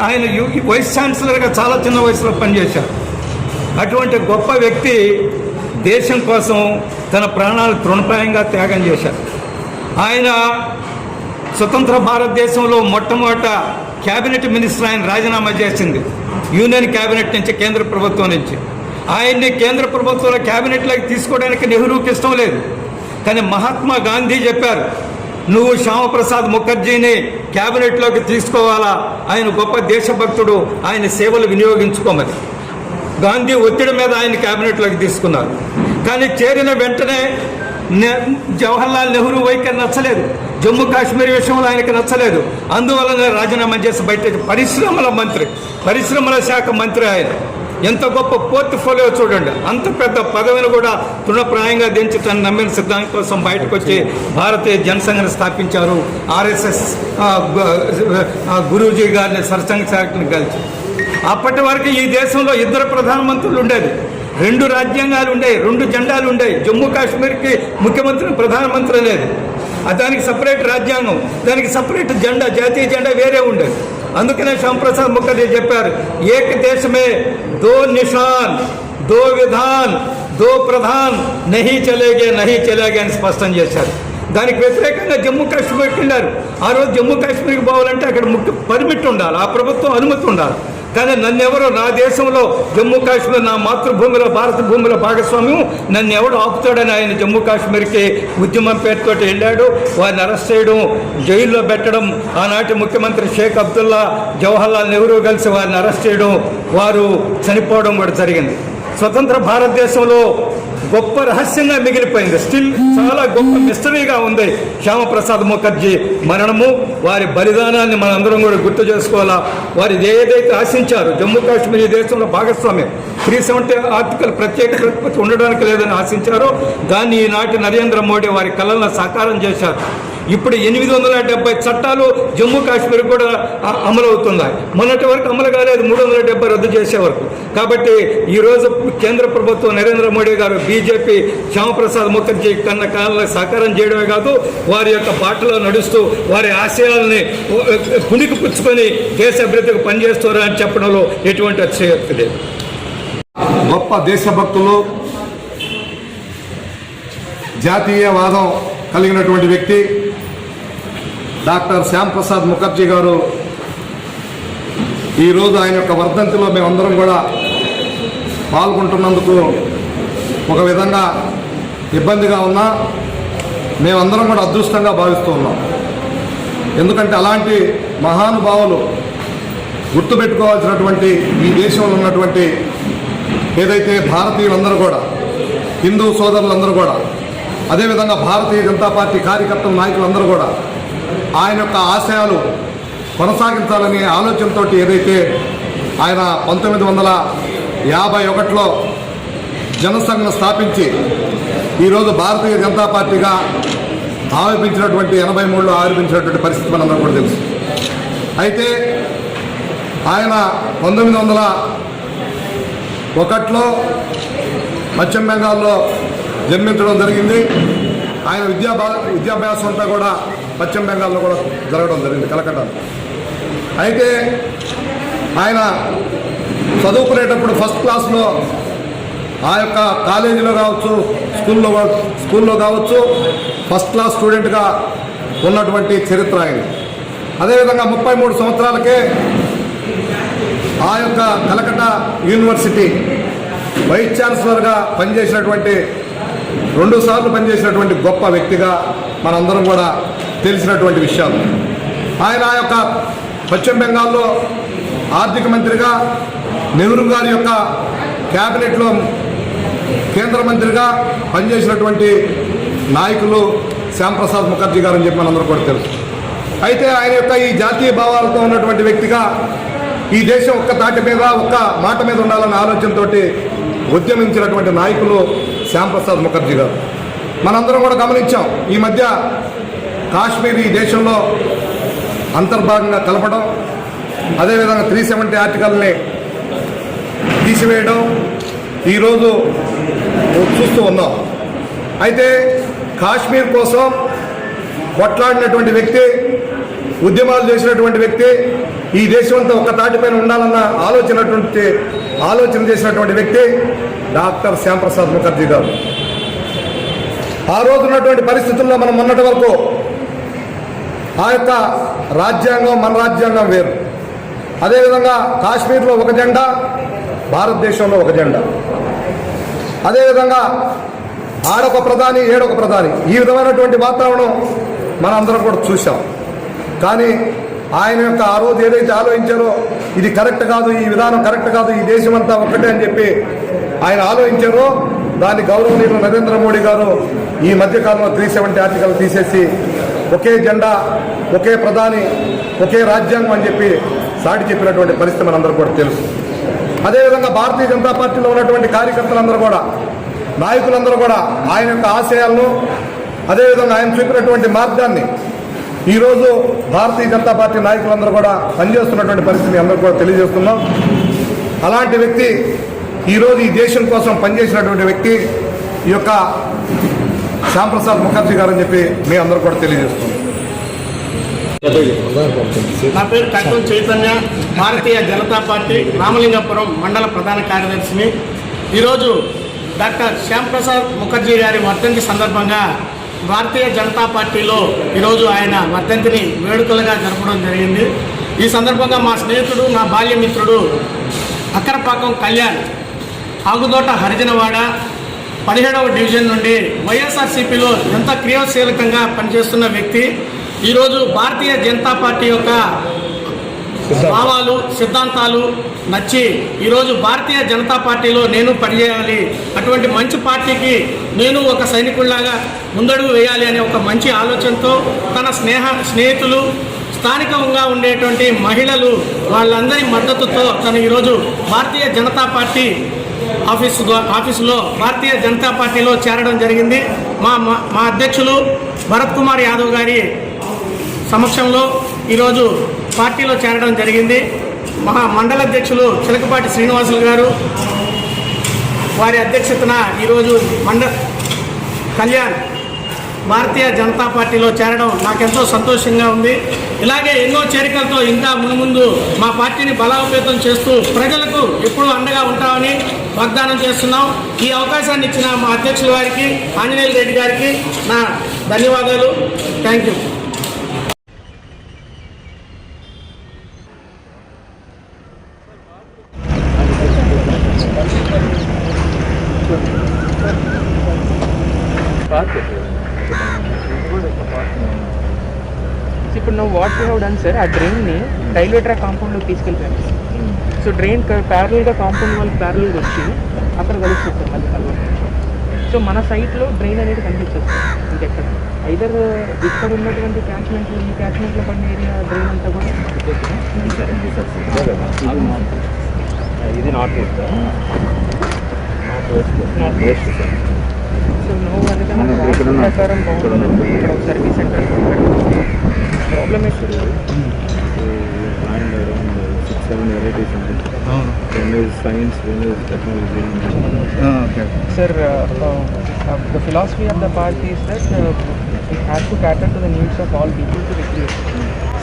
ఆయన వైస్ ఛాన్సలర్గా చాలా చిన్న వయసులో పనిచేశారు. అటువంటి గొప్ప వ్యక్తి దేశం కోసం తన ప్రాణాలు తృణప్రాయంగా త్యాగం చేశారు. ఆయన స్వతంత్ర భారతదేశంలో మొట్టమొదట క్యాబినెట్ మినిస్టర్ ఆయన రాజీనామా చేసింది. యూనియన్ క్యాబినెట్ నుంచి, కేంద్ర ప్రభుత్వం నుంచి. ఆయన్ని కేంద్ర ప్రభుత్వంలో క్యాబినెట్లోకి తీసుకోవడానికి నెహ్రూకి ఇష్టం లేదు. కానీ మహాత్మా గాంధీ చెప్పారు, నువ్వు శ్యామప్రసాద్ ముఖర్జీని క్యాబినెట్లోకి తీసుకోవాలా, ఆయన గొప్ప దేశభక్తుడు, ఆయన సేవలు వినియోగించుకోమని. గాంధీ ఒత్తిడి మీద ఆయన క్యాబినెట్లోకి తీసుకున్నారు. కానీ చేరిన వెంటనే జవహర్లాల్ నెహ్రూ వైఖరి నచ్చలేదు. జమ్మూ కాశ్మీర్ విషయంలో ఆయనకి నచ్చలేదు. అందువలన రాజీనామా చేసి బయట పరిశ్రమల శాఖ మంత్రి ఆయన. ఎంత గొప్ప పోర్ట్ఫోలియో చూడండి. అంత పెద్ద పదవిని కూడా తృణప్రాయంగా దించి తను నమ్మిన సిద్ధాంతం కోసం బయటకు వచ్చి భారతీయ జనసంఘని స్థాపించారు. RSS గురూజీ గారిని సర్సంఘ్ శాఖని కలిసి. అప్పటి వరకు ఈ దేశంలో 2 ప్రధానమంత్రులు ఉండేది, 2 రాజ్యాంగాలు ఉండేవి, 2 జెండాలు ఉండేవి. జమ్మూ కాశ్మీర్కి ముఖ్యమంత్రి ప్రధానమంత్రి లేదు. దానికి సపరేట్ రాజ్యాంగం, దానికి సపరేట్ జెండా, జాతీయ జెండా వేరే ఉండేది. అందుకనే శ్యామప్రసాద్ ముఖర్జీ చెప్పారు, ఏక దేశమే దో నిషాన్, దో విధాన్, దో ప్రధాన్, నహీ చలేగే అని స్పష్టం చేశారు. దానికి వ్యతిరేకంగా జమ్మూ కాశ్మీర్కి వెళ్ళారు. ఆ రోజు జమ్మూ కాశ్మీర్కి పోవాలంటే అక్కడ ముఖ్య పర్మిట్ ఉండాలి, ఆ ప్రభుత్వం అనుమతి ఉండాలి. కానీ నన్నెవరో, నా దేశంలో జమ్మూ కాశ్మీర్ నా మాతృభూమిలో, భారత భూమిలో భాగస్వామ్యం, నన్ను ఎవడు ఆపుతాడని ఆయన జమ్మూ కాశ్మీర్కి ఉద్యమం పేరుతో వెళ్ళాడు. వారిని అరెస్ట్ చేయడం, జైల్లో పెట్టడం, ఆనాటి ముఖ్యమంత్రి షేక్ అబ్దుల్లా, జవహర్లాల్ నెహ్రూ కలిసి వారిని అరెస్ట్ చేయడం, వారు చనిపోవడం కూడా జరిగింది. స్వతంత్ర భారతదేశంలో గొప్ప రహస్యంగా మిగిలిపోయింది. స్టిల్ చాలా గొప్ప మిస్టరీగా ఉంది శ్యామప్రసాద్ ముఖర్జీ మరణము. వారి బలిదానాన్ని మనందరం కూడా గుర్తు చేసుకోవాలా. వారు ఏదైతే ఆశించారో జమ్మూ కాశ్మీర్ ఈ దేశంలో భాగస్వామ్యం, 370 ఆర్టికల్ ప్రత్యేక ప్రతిపత్తి ఉండడానికి లేదని ఆశించారో దాన్ని ఈనాటి నరేంద్ర మోడీ వారి కళలను సాకారం చేశారు. ఇప్పుడు 870 చట్టాలు జమ్మూ కాశ్మీర్ కూడా అమలవుతున్నాయి. మొన్నటి వరకు అమలు కాలేదు, 370 రద్దు చేసే వరకు. కాబట్టి ఈరోజు కేంద్ర ప్రభుత్వం, నరేంద్ర మోడీ గారు, బీజేపీ శ్యామప్రసాద్ ముఖర్జీ కన్న కాలంలో సాకారం చేయడమే కాదు, వారి యొక్క బాటలో నడుస్తూ వారి ఆశయాలని పుణికి పుచ్చుకొని దేశ అభివృద్ధికి పనిచేస్తున్నారని చెప్పడంలో ఎటువంటి అతిశయోక్తి లేదు. గొప్ప దేశభక్తులు, జాతీయవాదం కలిగినటువంటి వ్యక్తి డాక్టర్ శ్యామప్రసాద్ ముఖర్జీ గారు ఈరోజు ఆయన యొక్క వర్ధంతిలో మేమందరం కూడా పాల్గొంటున్నందుకు ఒక విధంగా ఇబ్బందిగా ఉన్నా మేమందరం కూడా అదృష్టంగా భావిస్తూ ఉన్నాం. ఎందుకంటే అలాంటి మహానుభావులు గుర్తుపెట్టుకోవాల్సినటువంటి ఈ దేశంలో ఉన్నటువంటి ఏదైతే భారతీయులందరూ కూడా, హిందూ సోదరులందరూ కూడా, అదేవిధంగా భారతీయ జనతా పార్టీ కార్యకర్తల నాయకులందరూ కూడా ఆయన యొక్క ఆశయాలు కొనసాగించాలనే ఆలోచనతో ఏదైతే ఆయన 1951లో జనసంఘను స్థాపించి ఈరోజు భారతీయ జనతా పార్టీగా ఆవిర్భించినటువంటి 83లో ఆవిర్భించినటువంటి పరిస్థితి మనందరం కూడా తెలుసు. అయితే ఆయన 1901లో పశ్చిమ బెంగాల్లో జన్మించడం జరిగింది. ఆయన విద్యాభ్యాసం అంతా కూడా పశ్చిమ బెంగాల్లో కూడా జరగడం జరిగింది, కలకట్టాలో. అయితే ఆయన చదువుకునేటప్పుడు ఫస్ట్ క్లాస్లో ఆ యొక్క కాలేజీలో కావచ్చు, స్కూల్లో కావచ్చు ఫస్ట్ క్లాస్ స్టూడెంట్గా ఉన్నటువంటి చరిత్ర ఆయన. అదేవిధంగా 33 సంవత్సరాలకే ఆ యొక్క కలకట్టా యూనివర్సిటీ వైస్ ఛాన్సలర్గా పనిచేసినటువంటి 2 సార్లు పనిచేసినటువంటి గొప్ప వ్యక్తిగా మనందరం కూడా తెలిసినటువంటి విషయాలు. ఆయన ఆ యొక్క పశ్చిమ బెంగాల్లో ఆర్థిక మంత్రిగా, నెహ్రూ గారి యొక్క క్యాబినెట్లో కేంద్ర మంత్రిగా పనిచేసినటువంటి నాయకులు శ్యాంప్రసాద్ ముఖర్జీ గారు అని చెప్పి మనందరూ కూడా తెలుసు. అయితే ఆయన యొక్క ఈ జాతీయ భావాలతో ఉన్నటువంటి వ్యక్తిగా ఈ దేశం ఒక్క తాటి మీద, ఒక్క మాట మీద ఉండాలన్న ఆలోచనతో ఉద్యమించినటువంటి నాయకులు శ్యాంప్రసాద్ ముఖర్జీ గారు. మనందరం కూడా గమనించాం, ఈ మధ్య కాశ్మీర్ ఈ దేశంలో అంతర్భాగంగా కలపడం, అదేవిధంగా 370 ఆర్టికల్ని తీసివేయడం ఈరోజు చూస్తూ ఉన్నాం. అయితే కాశ్మీర్ కోసం కొట్లాడినటువంటి వ్యక్తి, ఉద్యమాలు చేసినటువంటి వ్యక్తి, ఈ దేశం అంతా ఒక్క తాటిపైన ఉండాలన్న ఆలోచన చేసినటువంటి వ్యక్తి డాక్టర్ శ్యాంప్రసాద్ ముఖర్జీ గారు. ఆ రోజు ఉన్నటువంటి పరిస్థితుల్లో మనం మొన్నటి వరకు ఆ యొక్క రాజ్యాంగం, మన రాజ్యాంగం వేరు. అదేవిధంగా కాశ్మీర్లో ఒక జెండా, భారతదేశంలో ఒక జెండా. అదేవిధంగా ఆడొక ప్రధాని, ఏడొక ప్రధాని, ఈ విధమైనటువంటి వాతావరణం మనందరం కూడా చూసాం. కానీ ఆయన యొక్క ఆ రోజు ఏదైతే ఆలోచించారో, ఇది కరెక్ట్ కాదు, ఈ విధానం కరెక్ట్ కాదు, ఈ దేశం అంతా ఒక్కటే అని చెప్పి ఆయన ఆలోచించారో, దాన్ని గౌరవనీయులు నరేంద్ర మోడీ గారు ఈ మధ్యకాలంలో 370 ఆర్టికల్ తీసేసి ఒకే జెండా, ఒకే ప్రధాని, ఒకే రాజ్యాంగం అని చెప్పి సాటి చెప్పినటువంటి పరిస్థితి మనందరూ కూడా తెలుసు. అదేవిధంగా భారతీయ జనతా పార్టీలో ఉన్నటువంటి కార్యకర్తలందరూ కూడా, నాయకులందరూ కూడా ఆయన యొక్క ఆశయాలను, అదేవిధంగా ఆయన చూపినటువంటి మార్గాన్ని ఈరోజు భారతీయ జనతా పార్టీ నాయకులందరూ కూడా పనిచేస్తున్నటువంటి పరిస్థితిని అందరూ కూడా తెలియజేస్తున్నాం. అలాంటి వ్యక్తి ఈరోజు ఈ దేశం కోసం పనిచేసినటువంటి వ్యక్తి ఈ యొక్క శ్యాంప్రసాద్ ముఖర్జీ గారు అని చెప్పి మీ అందరూ కూడా తెలియజేస్తున్నాం. నా పేరు కట్టం చైతన్య, భారతీయ జనతా పార్టీ రామలింగపురం మండల ప్రధాన కార్యదర్శిని. ఈరోజు డాక్టర్ శ్యాంప్రసాద్ ముఖర్జీ గారి వర్ధంతి సందర్భంగా భారతీయ జనతా పార్టీలో ఈరోజు ఆయన వర్ధంతిని వేడుకలుగా జరపడం జరిగింది. ఈ సందర్భంగా మా స్నేహితుడు, నా బాల్యమిత్రుడు అక్కరపాకం కళ్యాణ్, ఆగుదోట హరిజనవాడ 17వ డివిజన్ నుండి వైఎస్ఆర్సీపీలో ఎంత క్రియాశీలకంగా పనిచేస్తున్న వ్యక్తి ఈరోజు భారతీయ జనతా పార్టీ యొక్క భావాలు, సిద్ధాంతాలు నచ్చి ఈరోజు భారతీయ జనతా పార్టీలో నేను పనిచేయాలి, అటువంటి మంచి పార్టీకి నేను ఒక సైనికుల్లాగా ముందడుగు వేయాలి అనే ఒక మంచి ఆలోచనతో తన స్నేహితులు, స్థానికంగా ఉండేటువంటి మహిళలు, వాళ్ళందరి మద్దతుతో తను ఈరోజు భారతీయ జనతా పార్టీ ఆఫీసులో భారతీయ జనతా పార్టీలో చేరడం జరిగింది. మా అధ్యక్షులు భరత్ కుమార్ యాదవ్ గారి సమక్షంలో ఈరోజు పార్టీలో చేరడం జరిగింది. మా మండల అధ్యక్షులు చిలకపాటి శ్రీనివాసులు గారు, వారి అధ్యక్షతన ఈరోజు కళ్యాణ్ భారతీయ జనతా పార్టీలో చేరడం నాకెంతో సంతోషంగా ఉంది. ఇలాగే ఎన్నో చేరికలతో ఇంకా ముందు మా పార్టీని బలోపేతం చేస్తూ ప్రజలకు ఎప్పుడూ అండగా ఉంటామని వాగ్దానం చేస్తున్నాం. ఈ అవకాశాన్ని ఇచ్చిన మా అధ్యక్షుల వారికి, ఆంజనేయుల రెడ్డి గారికి నా ధన్యవాదాలు. Thank you. ఇప్పుడు నువ్వు what you have done sir, ఆ డ్రైన్ని రైల్వే ట్రాక్ కాంపౌండ్లోకి తీసుకెళ్ళిపోయాను. సో డ్రైన్ ప్యారల్గా కాంపౌండ్ వాళ్ళకి ప్యారల్గా వచ్చి అక్కడ కలిసిపోతాం మళ్ళీ కలవడం. సో మన సైట్లో డ్రైన్ అనేది కనిపించదు ఇంకెక్కడ. ఐదర్ ఇక్కడ ఉన్నటువంటి క్యాచ్మెంట్లో, ఈ క్యాచ్మెంట్లో పడిన ఏరియా డ్రైన్ అంతా కూడా ఇది north east, north west sir. So నువ్వు అందుకని ప్రకారం బాగుంటుంది. ఇక్కడ ఒక సర్వీస్ సెంటర్ ప్రాబ్లమ్ ఎప్పుడు and around 6-7 varieties ఉంటాయి. One is science, one is technology. Okay. Sir, the philosophy of the party is that it has to cater to the needs of all people to recreate.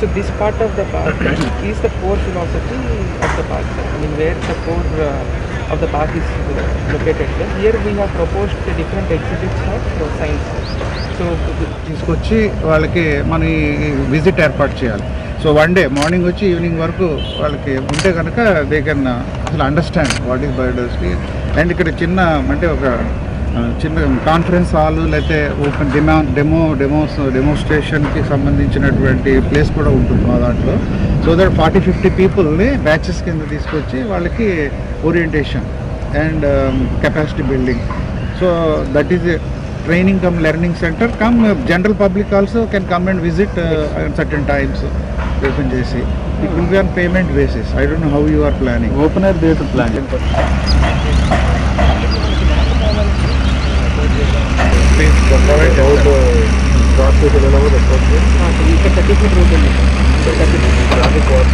So this part of the party is the core philosophy of the party. I mean, where the core of the park is located. Here we have proposed different exhibits of science. So తీసుకొచ్చి వాళ్ళకి మన విజిట్ ఏర్పాటు చేయాలి. సో వన్ డే మార్నింగ్ వచ్చి ఈవినింగ్ వరకు వాళ్ళకి ఉంటే కనుక దే కెన్ అసలు understand what is biodiversity. And ఇక్కడ చిన్న అంటే ఒక చిన్న కాన్ఫరెన్స్ హాల్ లేకపోతే ఓపెన్ డెమోస్ట్రేషన్కి సంబంధించినటువంటి ప్లేస్ కూడా ఉంటుంది మా దాంట్లో. సో దట్ 40-50 పీపుల్ని బ్యాచెస్ కింద తీసుకొచ్చి వాళ్ళకి orientation and capacity building. So that is training cum learning center come general public also can come and visit at certain times. Open JC it will be on payment basis. I don't know how you are planning. Open air theatre planning. Please provide how the process is about the process. ఇక్కడ 30 feet road ఉంది. 30 feet traffic cost.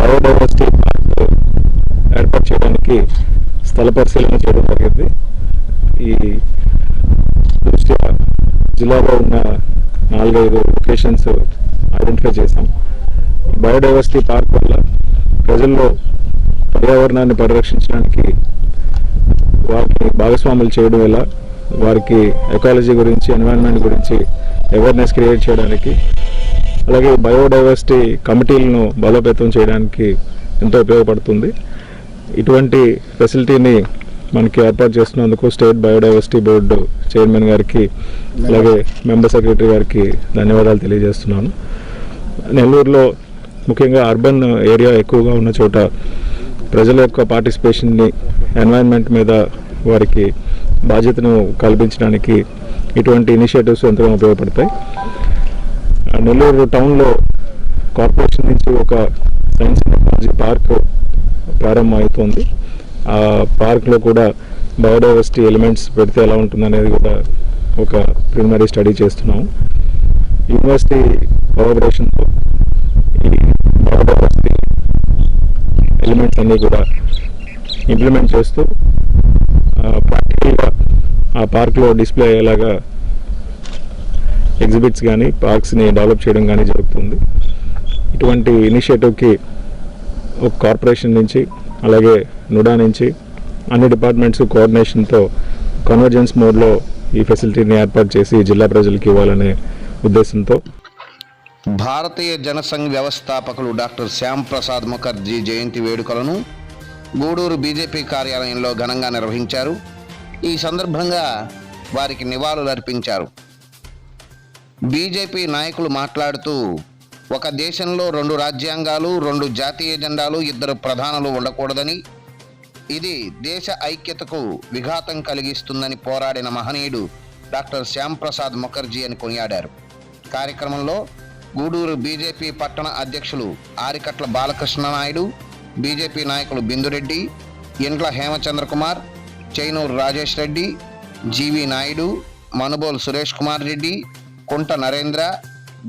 బయోడైవర్సిటీ ఏర్పాటు చేయడానికి స్థల పరిశీలన చేయడం జరిగింది. ఈ దృష్ట్యా జిల్లాలో ఉన్న 4-5 లొకేషన్స్ ఐడెంటిఫై చేశాం. బయోడైవర్సిటీ పార్క్ వల్ల ప్రజల్లో పర్యావరణాన్ని పరిరక్షించడానికి వారిని భాగస్వాములు చేయడం వల్ల వారికి ఎకాలజీ గురించి, ఎన్విరాన్మెంట్ గురించి అవేర్నెస్ క్రియేట్ చేయడానికి, అలాగే బయోడైవర్సిటీ కమిటీలను బలోపేతం చేయడానికి ఎంతో ఉపయోగపడుతుంది. ఇటువంటి ఫెసిలిటీని మనకి ఏర్పాటు చేస్తున్నందుకు స్టేట్ బయోడైవర్సిటీ బోర్డు చైర్మన్ గారికి, అలాగే మెంబర్ సెక్రటరీ గారికి ధన్యవాదాలు తెలియజేస్తున్నాను. నెల్లూరులో ముఖ్యంగా అర్బన్ ఏరియా ఎక్కువగా ఉన్న చోట ప్రజల యొక్క పార్టిసిపేషన్ని, ఎన్వైరన్మెంట్ మీద వారికి బాధ్యతను కల్పించడానికి ఇటువంటి ఇనిషియేటివ్స్ ఎంతగానో ఉపయోగపడతాయి. నెల్లూరు టౌన్లో కార్పొరేషన్ నుంచి ఒక సైన్స్ అండ్ టెక్నాలజీ పార్క్ ప్రారంభం అవుతుంది. ఆ పార్క్లో కూడా బయోడైవర్సిటీ ఎలిమెంట్స్ పెడితే ఎలా ఉంటుందనేది కూడా ఒక ప్రిలిమినరీ స్టడీ చేస్తున్నాము. యూనివర్సిటీ కోఆపరేషన్తో ఈ బయోడైవర్సిటీ ఎలిమెంట్స్ అన్నీ కూడా ఇంప్లిమెంట్ చేస్తూ ప్రాక్టికల్గా ఆ పార్క్లో డిస్ప్లే అయ్యేలాగా ఎగ్జిబిట్స్ కానీ పార్క్స్ని డెవలప్ చేయడం కానీ జరుగుతుంది. ఇటువంటి ఇనిషియేటివ్కి ఒక కార్పొరేషన్ నుంచి, అలాగే నుడా నుంచి అన్ని డిపార్ట్మెంట్స్ కోఆర్డినేషన్తో కన్వర్జెన్స్ మోడ్లో ఈ ఫెసిలిటీని ఏర్పాటు చేసి జిల్లా ప్రజలకు ఇవ్వాలనే ఉద్దేశంతో భారతీయ జనసంఘ్ వ్యవస్థాపకులు డాక్టర్ శ్యామ్ ప్రసాద్ ముఖర్జీ జయంతి వేడుకలను గూడూరు బీజేపీ కార్యాలయంలో ఘనంగా నిర్వహించారు. ఈ సందర్భంగా వారికి నివాళులు అర్పించారు. బీజేపీ నాయకులు మాట్లాడుతూ, ఒక దేశంలో 2 రాజ్యాంగాలు, 2 జాతీయ జెండాలు, 2 ప్రధానులు ఉండకూడదని, ఇది దేశ ఐక్యతకు విఘాతం కలిగిస్తుందని పోరాడిన మహనీయుడు డాక్టర్ శ్యామ్ ప్రసాద్ ముఖర్జీ అని కొనియాడారు. కార్యక్రమంలో గూడూరు బీజేపీ పట్టణ అధ్యక్షులు ఆరికట్ల బాలకృష్ణ నాయుడు, బీజేపీ నాయకులు బిందురెడ్డి, ఇండ్ల హేమచంద్ర కుమార్, చైనూరు రాజేష్ రెడ్డి, జీవి నాయుడు, మనుబోల్ సురేష్ కుమార్ రెడ్డి, కుంట నరేంద్ర,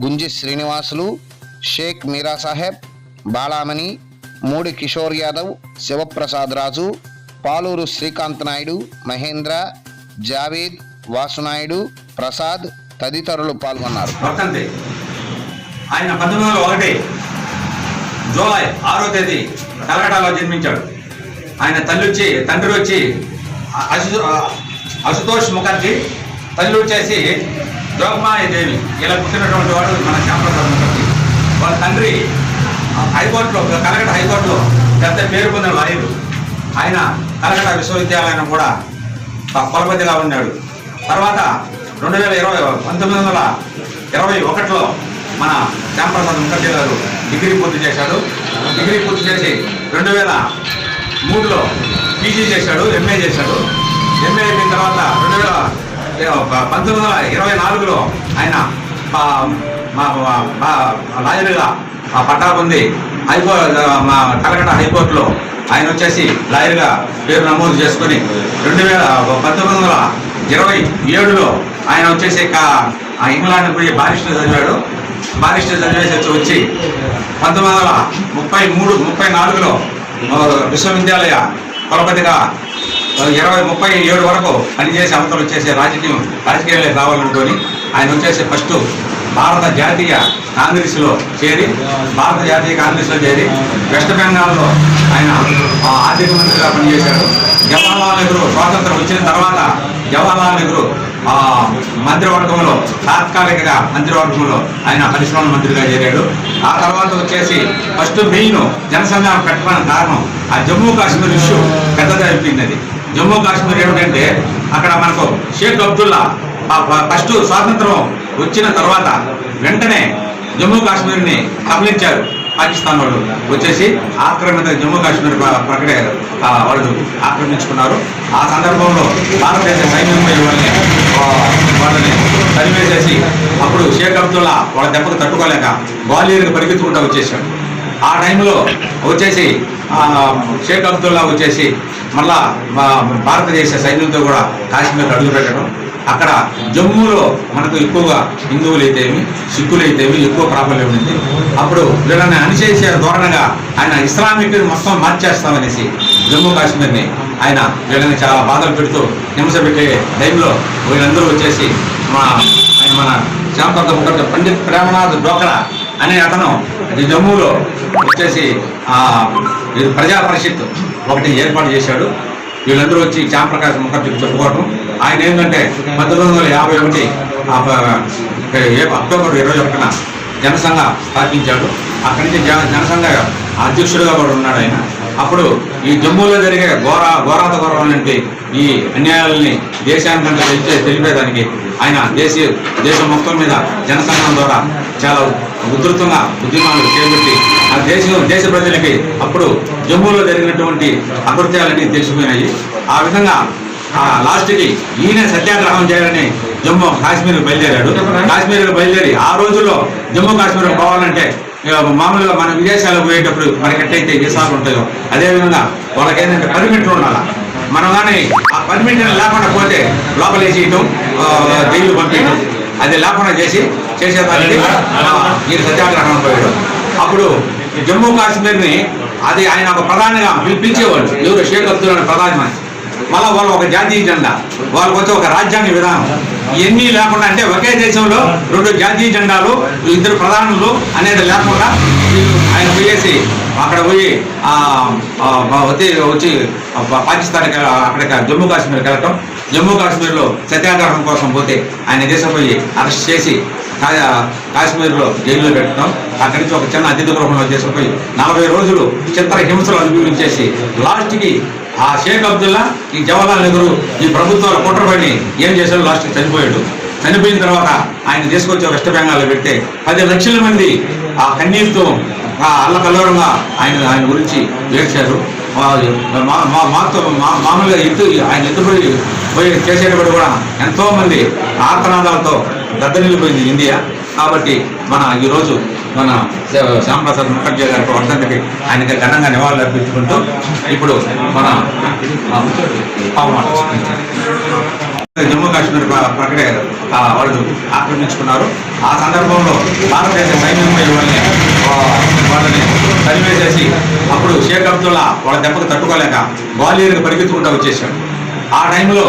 గుంజి శ్రీనివాసులు, షేక్ మీరా సాహెబ్, బాలామణి, మూడి కిషోర్ యాదవ్, శివప్రసాద్ రాజు, పాలూరు శ్రీకాంత్ నాయుడు, మహేంద్ర, జావేద్, వాసునాయుడు, ప్రసాద్ తదితరులు పాల్గొన్నారు. ఆయన 1901 జూలై 6వ తేదీ కలకటాలో జన్మించాడు. ఆయన తండ్రి వచ్చి అశుతోష్ ముఖర్జీ, తల్లి వచ్చేసి జోగమాయ దేవి. ఇలా పుట్టినటువంటి వాడు మన శ్యామ్ ప్రసాద్ ముఖర్జీ. వాళ్ళ తండ్రి హైకోర్టులో, కలకట హైకోర్టులో పెద్ద పేరు పొందిన లాయరు. ఆయన కలకట విశ్వవిద్యాలయం కూడా కులపతిగా ఉన్నాడు. తర్వాత 1921లో మన శ్యామ్ ప్రసాద్ ముఖర్జీ గారు డిగ్రీ పూర్తి చేశాడు. డిగ్రీ పూర్తి చేసి 2003లో పీజీ చేశాడు, ఎంఏ చేశాడు. ఎంఏ అయిపోయిన తర్వాత 1924లో ఆయన లాయర్గా పట్టా పొంది కలకట హైకోర్టులో ఆయన వచ్చేసి లాయర్గా పేరు నమోదు చేసుకుని 1927లో ఆయన వచ్చేసి ఇంగ్లాండ్ పోయి బారిస్టర్ చదివాడు. బారిస్టర్ చదివేసి వచ్చి 1934లో విశ్వవిద్యాలయ కులపతిగా 37 వరకు పనిచేసి అవతలు వచ్చేసి రాజకీయాలకు రావాలనుకొని ఆయన వచ్చేసి ఫస్ట్ భారత జాతీయ కాంగ్రెస్లో చేరి వెస్ట్ బెంగాల్లో ఆయన ఆర్థిక మంత్రిగా పనిచేశాడు. జవహర్లాల్ నెహ్రూ స్వాతంత్రం వచ్చిన తర్వాత జవహర్లాల్ నెహ్రూ మంత్రివర్గంలో తాత్కాలిక మంత్రివర్గంలో ఆయన పరిశ్రమల మంత్రిగా చేరాడు. ఆ తర్వాత వచ్చేసి ఫస్ట్ మెయిన్ జనసంఘం పెట్టడానికి కారణం ఆ జమ్మూ కాశ్మీర్ ఇష్యూ పెద్దగా అయిపోయింది. అది జమ్మూ కాశ్మీర్ ఏమిటంటే అక్కడ మనకు షేక్ అబ్దుల్లా ఫస్ట్ స్వాతంత్రం వచ్చిన తర్వాత వెంటనే జమ్మూ కాశ్మీర్ని కబలించారు. పాకిస్తాన్ వాళ్ళు వచ్చేసి ఆక్రమిత జమ్మూ కాశ్మీర్ ప్రకటన వాళ్ళు ఆక్రమించుకున్నారు. ఆ సందర్భంలో భారతదేశ సైన్యం వాళ్ళని తరిమేసేసి అప్పుడు షేక్ అబ్దుల్లా వాళ్ళ దెబ్బకు తట్టుకోలేక గ్వాలియర్కి పరిగెత్తుకుంటూ వచ్చేసాడు. ఆ టైంలో వచ్చేసి షేక్ అబ్దుల్లా వచ్చేసి మళ్ళా భారతదేశ సైన్యంతో కూడా కాశ్మీర్ అడుగు పెట్టడం. అక్కడ జమ్మూలో మనకు ఎక్కువగా హిందువులు అయితేమి సిక్కులు అయితేమి ఎక్కువ ప్రాబల్యం ఉంది. అప్పుడు వీళ్ళని అణిచేసే ధోరణగా ఆయన ఇస్లామిక్ మొత్తం మార్చేస్తామనేసి జమ్మూ కాశ్మీర్ని ఆయన వీళ్ళని చాలా బాధలు పెడుతూ హింస పెట్టే టైంలో వీళ్ళందరూ వచ్చేసి మన శ్యామప్రసాద్ ముఖర్జీ పండిత్ ప్రేమనాథ్ డోక్రా అనే అతను జమ్మూలో వచ్చేసి ప్రజా పరిషత్ ఒకటి ఏర్పాటు చేశాడు. వీళ్ళందరూ వచ్చి శ్యామప్రసాద్ ముఖర్జీకి చెప్పుకోవడం. ఆయన ఏంటంటే 1951 అక్టోబర్ 21న జనసంఘ స్థాపించాడు. అక్కడి నుంచి జనసంఘ అధ్యక్షుడిగా కూడా ఉన్నాడు ఆయన. అప్పుడు ఈ జమ్మూలో జరిగే ఘోరాతి ఈ అన్యాయాలని దేశానికంటే తెలిపేదానికి ఆయన దేశం మొత్తం మీద జనసంఘం ద్వారా చాలా ఉధృతంగా ఉద్యమాలు చేపట్టి ఆ దేశ ప్రజలకి అప్పుడు జమ్మూలో జరిగినటువంటి అకృత్యాలన్నీ తెలిసిపోయినాయి. ఆ విధంగా లాస్ట్కి ఈయన సత్యాగ్రహం చేయాలని జమ్మూ కాశ్మీర్కి బయలుదేరి ఆ రోజుల్లో జమ్మూ కాశ్మీర్ పోవాలంటే మామూలుగా మన విదేశాలకు పోయేటప్పుడు మనకి ఎట్టయితే వీసాలు ఉంటాయో అదేవిధంగా వాళ్ళకి ఏంటంటే పర్మిట్లు ఉండాలి. మనం కానీ ఆ పర్మిట్ లేకుండా పోతే లోపలేసేయటం, జైలు పంపించడం అది లేకుండా చేసేదానికి ఈయన సత్యాగ్రహం పోయాడు. అప్పుడు జమ్మూ కాశ్మీర్ని అది ఆయన ఒక ప్రధానిగా పిలిపించేవాళ్ళు. ఎవరు షేక్ అబ్దుల్లా ప్రధానమంత్రి. మళ్ళీ వాళ్ళు ఒక జాతీయ జెండా, వాళ్ళకి వచ్చి ఒక రాజ్యాంగ విధానం, ఇవన్నీ లేకుండా అంటే ఒకే దేశంలో 2 జాతీయ జెండాలు 2 ప్రధానులు అనేది లేకుండా ఆయన పోయేసి అక్కడ పోయి వచ్చి పాకిస్తాన్కి అక్కడికి జమ్మూ కాశ్మీర్కి వెళ్ళటం. జమ్మూ కాశ్మీర్లో సత్యాగ్రహం కోసం పోతే ఆయన దేశం పోయి అరెస్ట్ చేసి కాశ్మీర్లో జైల్లో పెట్టడం. అక్కడి నుంచి ఒక చిన్న అతిథి గృహంలో చేసుకుపోయి 40 రోజులు చిత్ర హింసలు అనుభవించేసి లాస్ట్కి ఆ షేక్ అబ్దుల్లా ఈ జవహర్లాల్ నెహ్రూ ఈ ప్రభుత్వాల కుట్రపడిని ఏం చేశాడు, లాస్ట్కి చనిపోయాడు. చనిపోయిన తర్వాత ఆయన తీసుకొచ్చి వెస్ట్ బెంగాల్లో పెడితే 10 లక్షల మంది ఆ కన్నీరుతో అల్లకల్లోరంగా ఆయన గురించి ఏడ్చారు. మామూలుగా ఆయన పోయి చేసేటప్పుడు కూడా ఎంతోమంది ఆర్తనాదాలతో దద్దరిల్లిపోయింది ఇండియా. కాబట్టి ఈరోజు మన శ్యామప్రసాద్ ముఖర్జీ గారి వర్ధంతికి ఆయనకి ఘనంగా నివాళులు అర్పించుకుంటూ ఇప్పుడు మన జమ్మూ కాశ్మీర్ ప్రకటన వాళ్ళు ఆక్రమించుకున్నారు. ఆ సందర్భంలో భారతదేశ సైన్యం వాళ్ళని తరిమేసేసి అప్పుడు షేక్ అబ్దుల్లా వాళ్ళ దెబ్బకు తట్టుకోలేక గ్వాలియర్కి పరిగెత్తుకుంటూ వచ్చేసాడు. ఆ టైంలో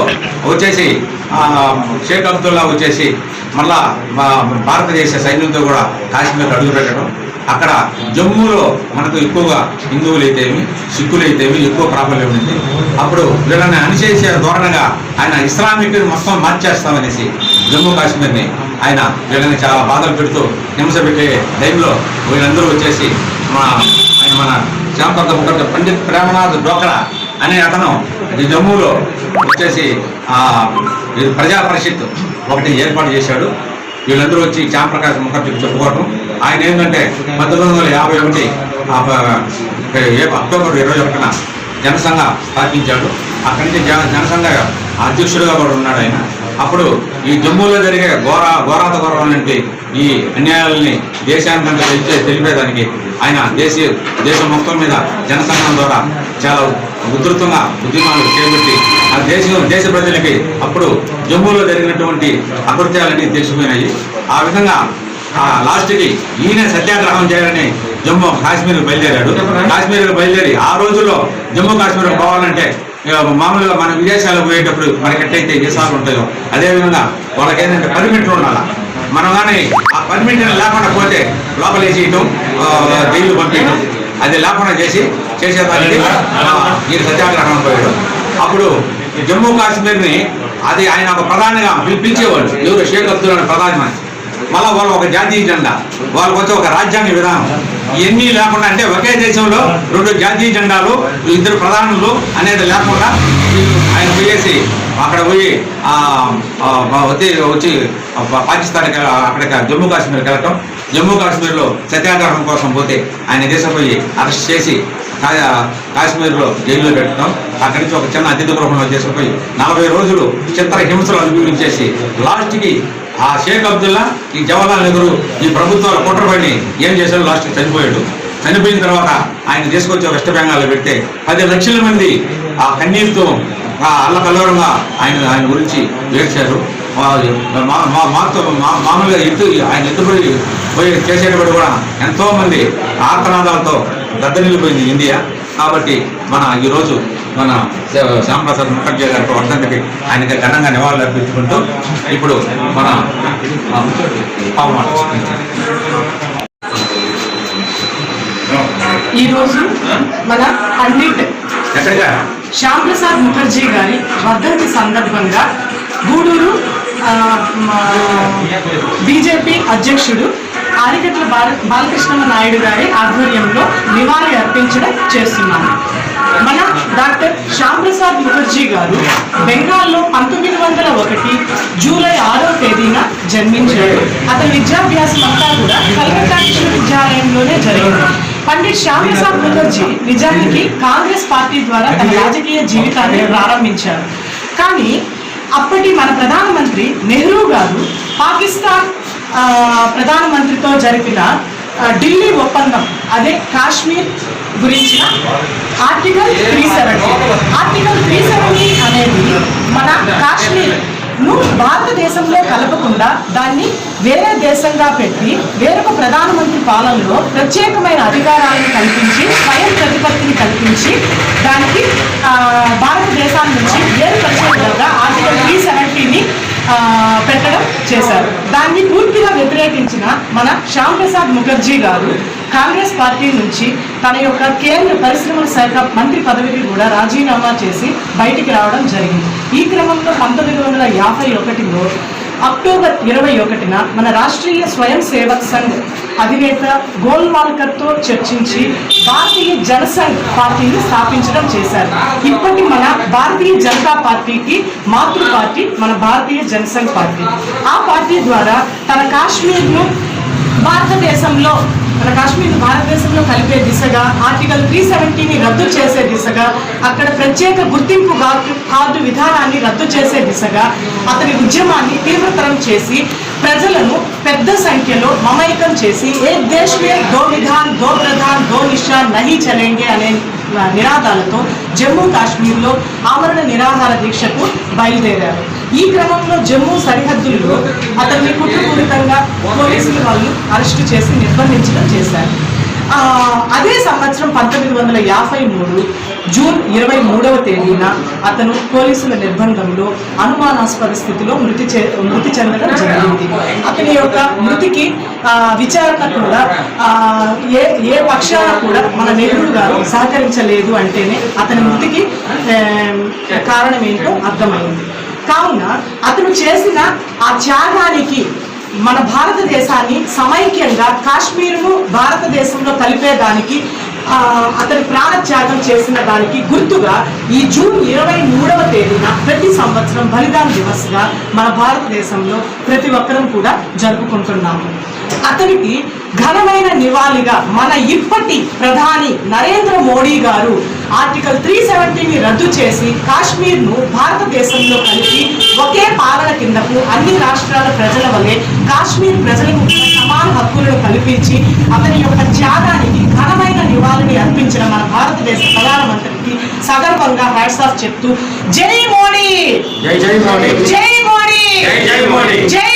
వచ్చేసి షేక్ అబ్దుల్లా వచ్చేసి మళ్ళా భారతదేశ సైన్యంతో కూడా కాశ్మీర్ అడుగు పెట్టడం. అక్కడ జమ్మూలో మనకు ఎక్కువగా హిందువులు అయితేమి సిక్కులు అయితేమి ఎక్కువ ప్రాబల్యం ఉంది. అప్పుడు వీళ్ళని అణిచేసే ధోరణగా ఆయన ఇస్లామిక్ మొత్తం మార్చేస్తామనేసి జమ్మూ కాశ్మీర్ని ఆయన వీళ్ళని చాలా బాధలు పెడుతూ హింస పెట్టే టైంలో వీళ్ళందరూ వచ్చేసి మన శ్యామప్రసాద్ ముఖర్జీ పండిత్ ప్రేమనాథ్ డోక్రా అనే అతను జమ్మూలో వచ్చేసి ప్రజా పరిషత్ ఒకటి ఏర్పాటు చేశాడు. వీళ్ళందరూ వచ్చి శ్యామప్రసాద్ ముఖర్జీకి చెప్పుకోవడం. ఆయన ఏంటంటే 1951 అక్టోబర్ 21న జనసంఘ స్థాపించాడు. అక్కడి నుంచి జనసంఘ అధ్యక్షుడిగా కూడా ఉన్నాడు ఆయన. అప్పుడు ఈ జమ్మూలో జరిగే ఘోరాతి ఈ అన్యాయాలని దేశానికంటే తెలిపేదానికి ఆయన దేశం మొత్తం మీద జనసంఘం ద్వారా చాలా ఉధృతంగా ఉద్యమాలు చేపట్టి ఆ దేశ ప్రజలకి అప్పుడు జమ్మూలో జరిగినటువంటి అకృత్యాలన్నీ తెలిసిపోయినాయి. ఆ విధంగా లాస్ట్కి ఈయన సత్యాగ్రహం చేయాలని జమ్మూ కాశ్మీర్కి బయలుదేరి ఆ రోజుల్లో జమ్మూ కాశ్మీర్ పోవాలంటే మామూలుగా మన విదేశాలకు పోయేటప్పుడు మనకి ఎట్టయితే వీసాలు ఉంటాయో అదేవిధంగా వాళ్ళకి ఏంటంటే పర్మిట్లు ఉండాలి. మనం కానీ ఆ పర్మిషన్ లేకుండా పోతే లోపల వేసేయటం, జైలు పంపించడం, అది లేకుండా చేసేదానికి ఈయన సత్యాగ్రహం పోయాడు. అప్పుడు జమ్మూ కాశ్మీర్ని అది ఆయన ఒక ప్రధానిగా పిలిచేవాళ్ళు. ఎవరు? షేక్ అబ్దుల్లా ప్రధానమంత్రి. మళ్ళీ వాళ్ళు ఒక జాతీయ జెండా, వాళ్ళకి వచ్చి ఒక రాజ్యాంగ విధానం, ఇవన్నీ లేకుండా, అంటే ఒకే దేశంలో 2 జాతీయ జెండాలు, 2 ప్రధానులు అనేది లేకుండా ఆయన పోయేసి అక్కడ పోయి వచ్చి పాకిస్తాన్కి అక్కడికి జమ్మూ కాశ్మీర్కి వెళ్ళటం, జమ్మూ కాశ్మీర్లో సత్యాగ్రహం కోసం పోతే ఆయన దేశం పోయి అరెస్ట్ చేసి కాశ్మీర్లో జైల్లో పెట్టడం, అక్కడి నుంచి ఒక చిన్న అతిథి గృహంలో చేసుకుపోయి 40 రోజులు చిత్ర హింసలు అనుభవించేసి లాస్ట్కి ఆ షేక్ అబ్దుల్లా, ఈ జవహర్లాల్ నెహ్రూ, ఈ ప్రభుత్వాల కుట్రపడిని ఏం చేశాడు, లాస్ట్కి చనిపోయాడు. చనిపోయిన తర్వాత ఆయన తీసుకొచ్చి వెస్ట్ బెంగాల్లో పెడితే 10 లక్షల మంది ఆ కన్నీరుతో అల్లకల్లోరంగా ఆయన గురించి ఏడ్చారు. మామూలుగా ఆయన పోయి చేసేటప్పుడు కూడా ఎంతో మంది ఆర్తనాదాలతో దద్దరిల్లిపోయింది ఇండియా. కాబట్టి ఈరోజు మన శ్యాంప్రసాద్ ముఖర్జీ గారి వర్ధంతికి ఆయనకి ఘనంగా నివాళులు అర్పించుకుంటూ ఇప్పుడు మన ఈరోజు మన పండిట్ శ్యాంప్రసాద్ ముఖర్జీ గారి వర్ధంతి సందర్భంగా గూడూరు బీజేపీ అధ్యక్షుడు ఆరిగట్ల బాలకృష్ణ నాయుడు గారి ఆధ్వర్యంలో నివాళి అర్పించడం చేస్తున్నాము. మన డాక్టర్ శ్యాంప్రసాద్ ముఖర్జీ గారు బెంగాల్లో 1901 జూలై 6వ తేదీన జన్మించారు. అతని విద్యాభ్యాసం అంతా కూడా కలకత్తా విశ్వవిద్యాలయంలోనే జరిగింది. పండిట్ శ్యాంప్రసాద్ ముఖర్జీ నిజానికి కాంగ్రెస్ పార్టీ ద్వారా తన రాజకీయ జీవితాన్ని ప్రారంభించారు. కానీ అప్పటి మన ప్రధానమంత్రి నెహ్రూ గారు పాకిస్తాన్ ప్రధానమంత్రితో జరిపిన ఢిల్లీ ఒప్పందం, అదే కాశ్మీర్ గురించిన ఆర్టికల్ 370 అనేది మన కాశ్మీర్ను భారతదేశంలో కలపకుండా దాన్ని వేరే దేశంగా పెట్టి వేరొక ప్రధానమంత్రి పాలనలో ప్రత్యేకమైన అధికారాలను కల్పించి స్వయం ప్రతిపత్తిని కల్పించి దానికి భారతదేశాన్ని నుంచి వేరుపరిచే విధంగా ఆర్టికల్ 370ని పెట్టడం చేశారు. దాన్ని పూర్తిగా వ్యతిరేకించిన మన శ్యాంప్రసాద్ ముఖర్జీ గారు కాంగ్రెస్ పార్టీ నుంచి తన యొక్క కేంద్ర పరిశ్రమల శాఖ మంత్రి పదవికి కూడా రాజీనామా చేసి బయటికి రావడం జరిగింది. ఈ క్రమంలో 1951లో అక్టోబర్ 21న మన రాష్ట్రీయ స్వయం సేవక్ సంఘ్ అధినేత గోల్వాల్కర్తో చర్చించి భారతీయ జనసంఘ్ పార్టీని స్థాపించడం చేశారు. ఇప్పటి మన భారతీయ జనతా పార్టీకి మాతృ పార్టీ మన భారతీయ జనసంఘ్ పార్టీ. ఆ పార్టీ ద్వారా తన కాశ్మీర్ను భారతదేశంలో కలిపే దిశగా ఆర్టికల్ 370ని రద్దు చేసే దిశగా, అక్కడ ప్రత్యేక గుర్తింపు కార్డు విధానాన్ని రద్దు చేసే దిశగా అతని ఉద్యమాన్ని తీవ్రతరం చేసి ప్రజలను పెద్ద సంఖ్యలో మమైకం చేసి ఏక్ దేశ్ మే దో విధాన్, దో ప్రధాన్, దో నిషాన్ నహీ చలేంగే అనే నినాదాలతో జమ్మూ కాశ్మీర్లో ఆమరణ నిరాహార దీక్షకు బయలుదేరారు. ఈ క్రమంలో జమ్మూ సరిహద్దుల్లో అతన్ని కుట్రపూరితంగా పోలీసులు వాళ్ళు అరెస్టు చేసి నిర్బంధించడం చేశారు. అదే సంవత్సరం 1953 జూన్ 23వ తేదీన అతను పోలీసుల నిర్బంధంలో అనుమానాస్పద స్థితిలో మృతి చెందడం జరిగింది. అతని యొక్క మృతికి విచారణ కూడా ఏ పక్షాన కూడా మన నెహ్రూ గారు సహకరించలేదు అంటేనే అతని మృతికి కారణం ఏంటో అర్థమైంది. కావున అతను చేసిన ఆ త్యాగానికి మన భారతదేశాన్ని సమైక్యంగా కాశ్మీరును భారతదేశంలో కలిపేదానికి అతని ప్రాణత్యాగం చేసిన దానికి గుర్తుగా ఈ జూన్ 23వ తేదీన ప్రతి సంవత్సరం బలిదాన్ దివస్గా మన భారతదేశంలో ప్రతి ఒక్కరం కూడా జరుపుకుంటున్నాము. అతనికి ఘనమైన నివాళిగా మన ఇప్పటి ప్రధాని నరేంద్ర మోడీ గారు ఆర్టికల్ 370ని రద్దు చేసి కాశ్మీర్ను భారతదేశంలో కలిపి ఒకే పాలన కిందకు అన్ని రాష్ట్రాల ప్రజల వలె కాశ్మీర్ ప్రజలకు సమాన హక్కులను కల్పించి అతని యొక్క త్యాగానికి ఘనమైన నివాళిని అర్పించిన మన భారతదేశ ప్రధానమంత్రికి సగర్వంగా హ్యాట్స్ ఆఫ్ చెప్తూ జై మోడీ, జై మోడీ, జై మోడీ, జై మోడీ, జై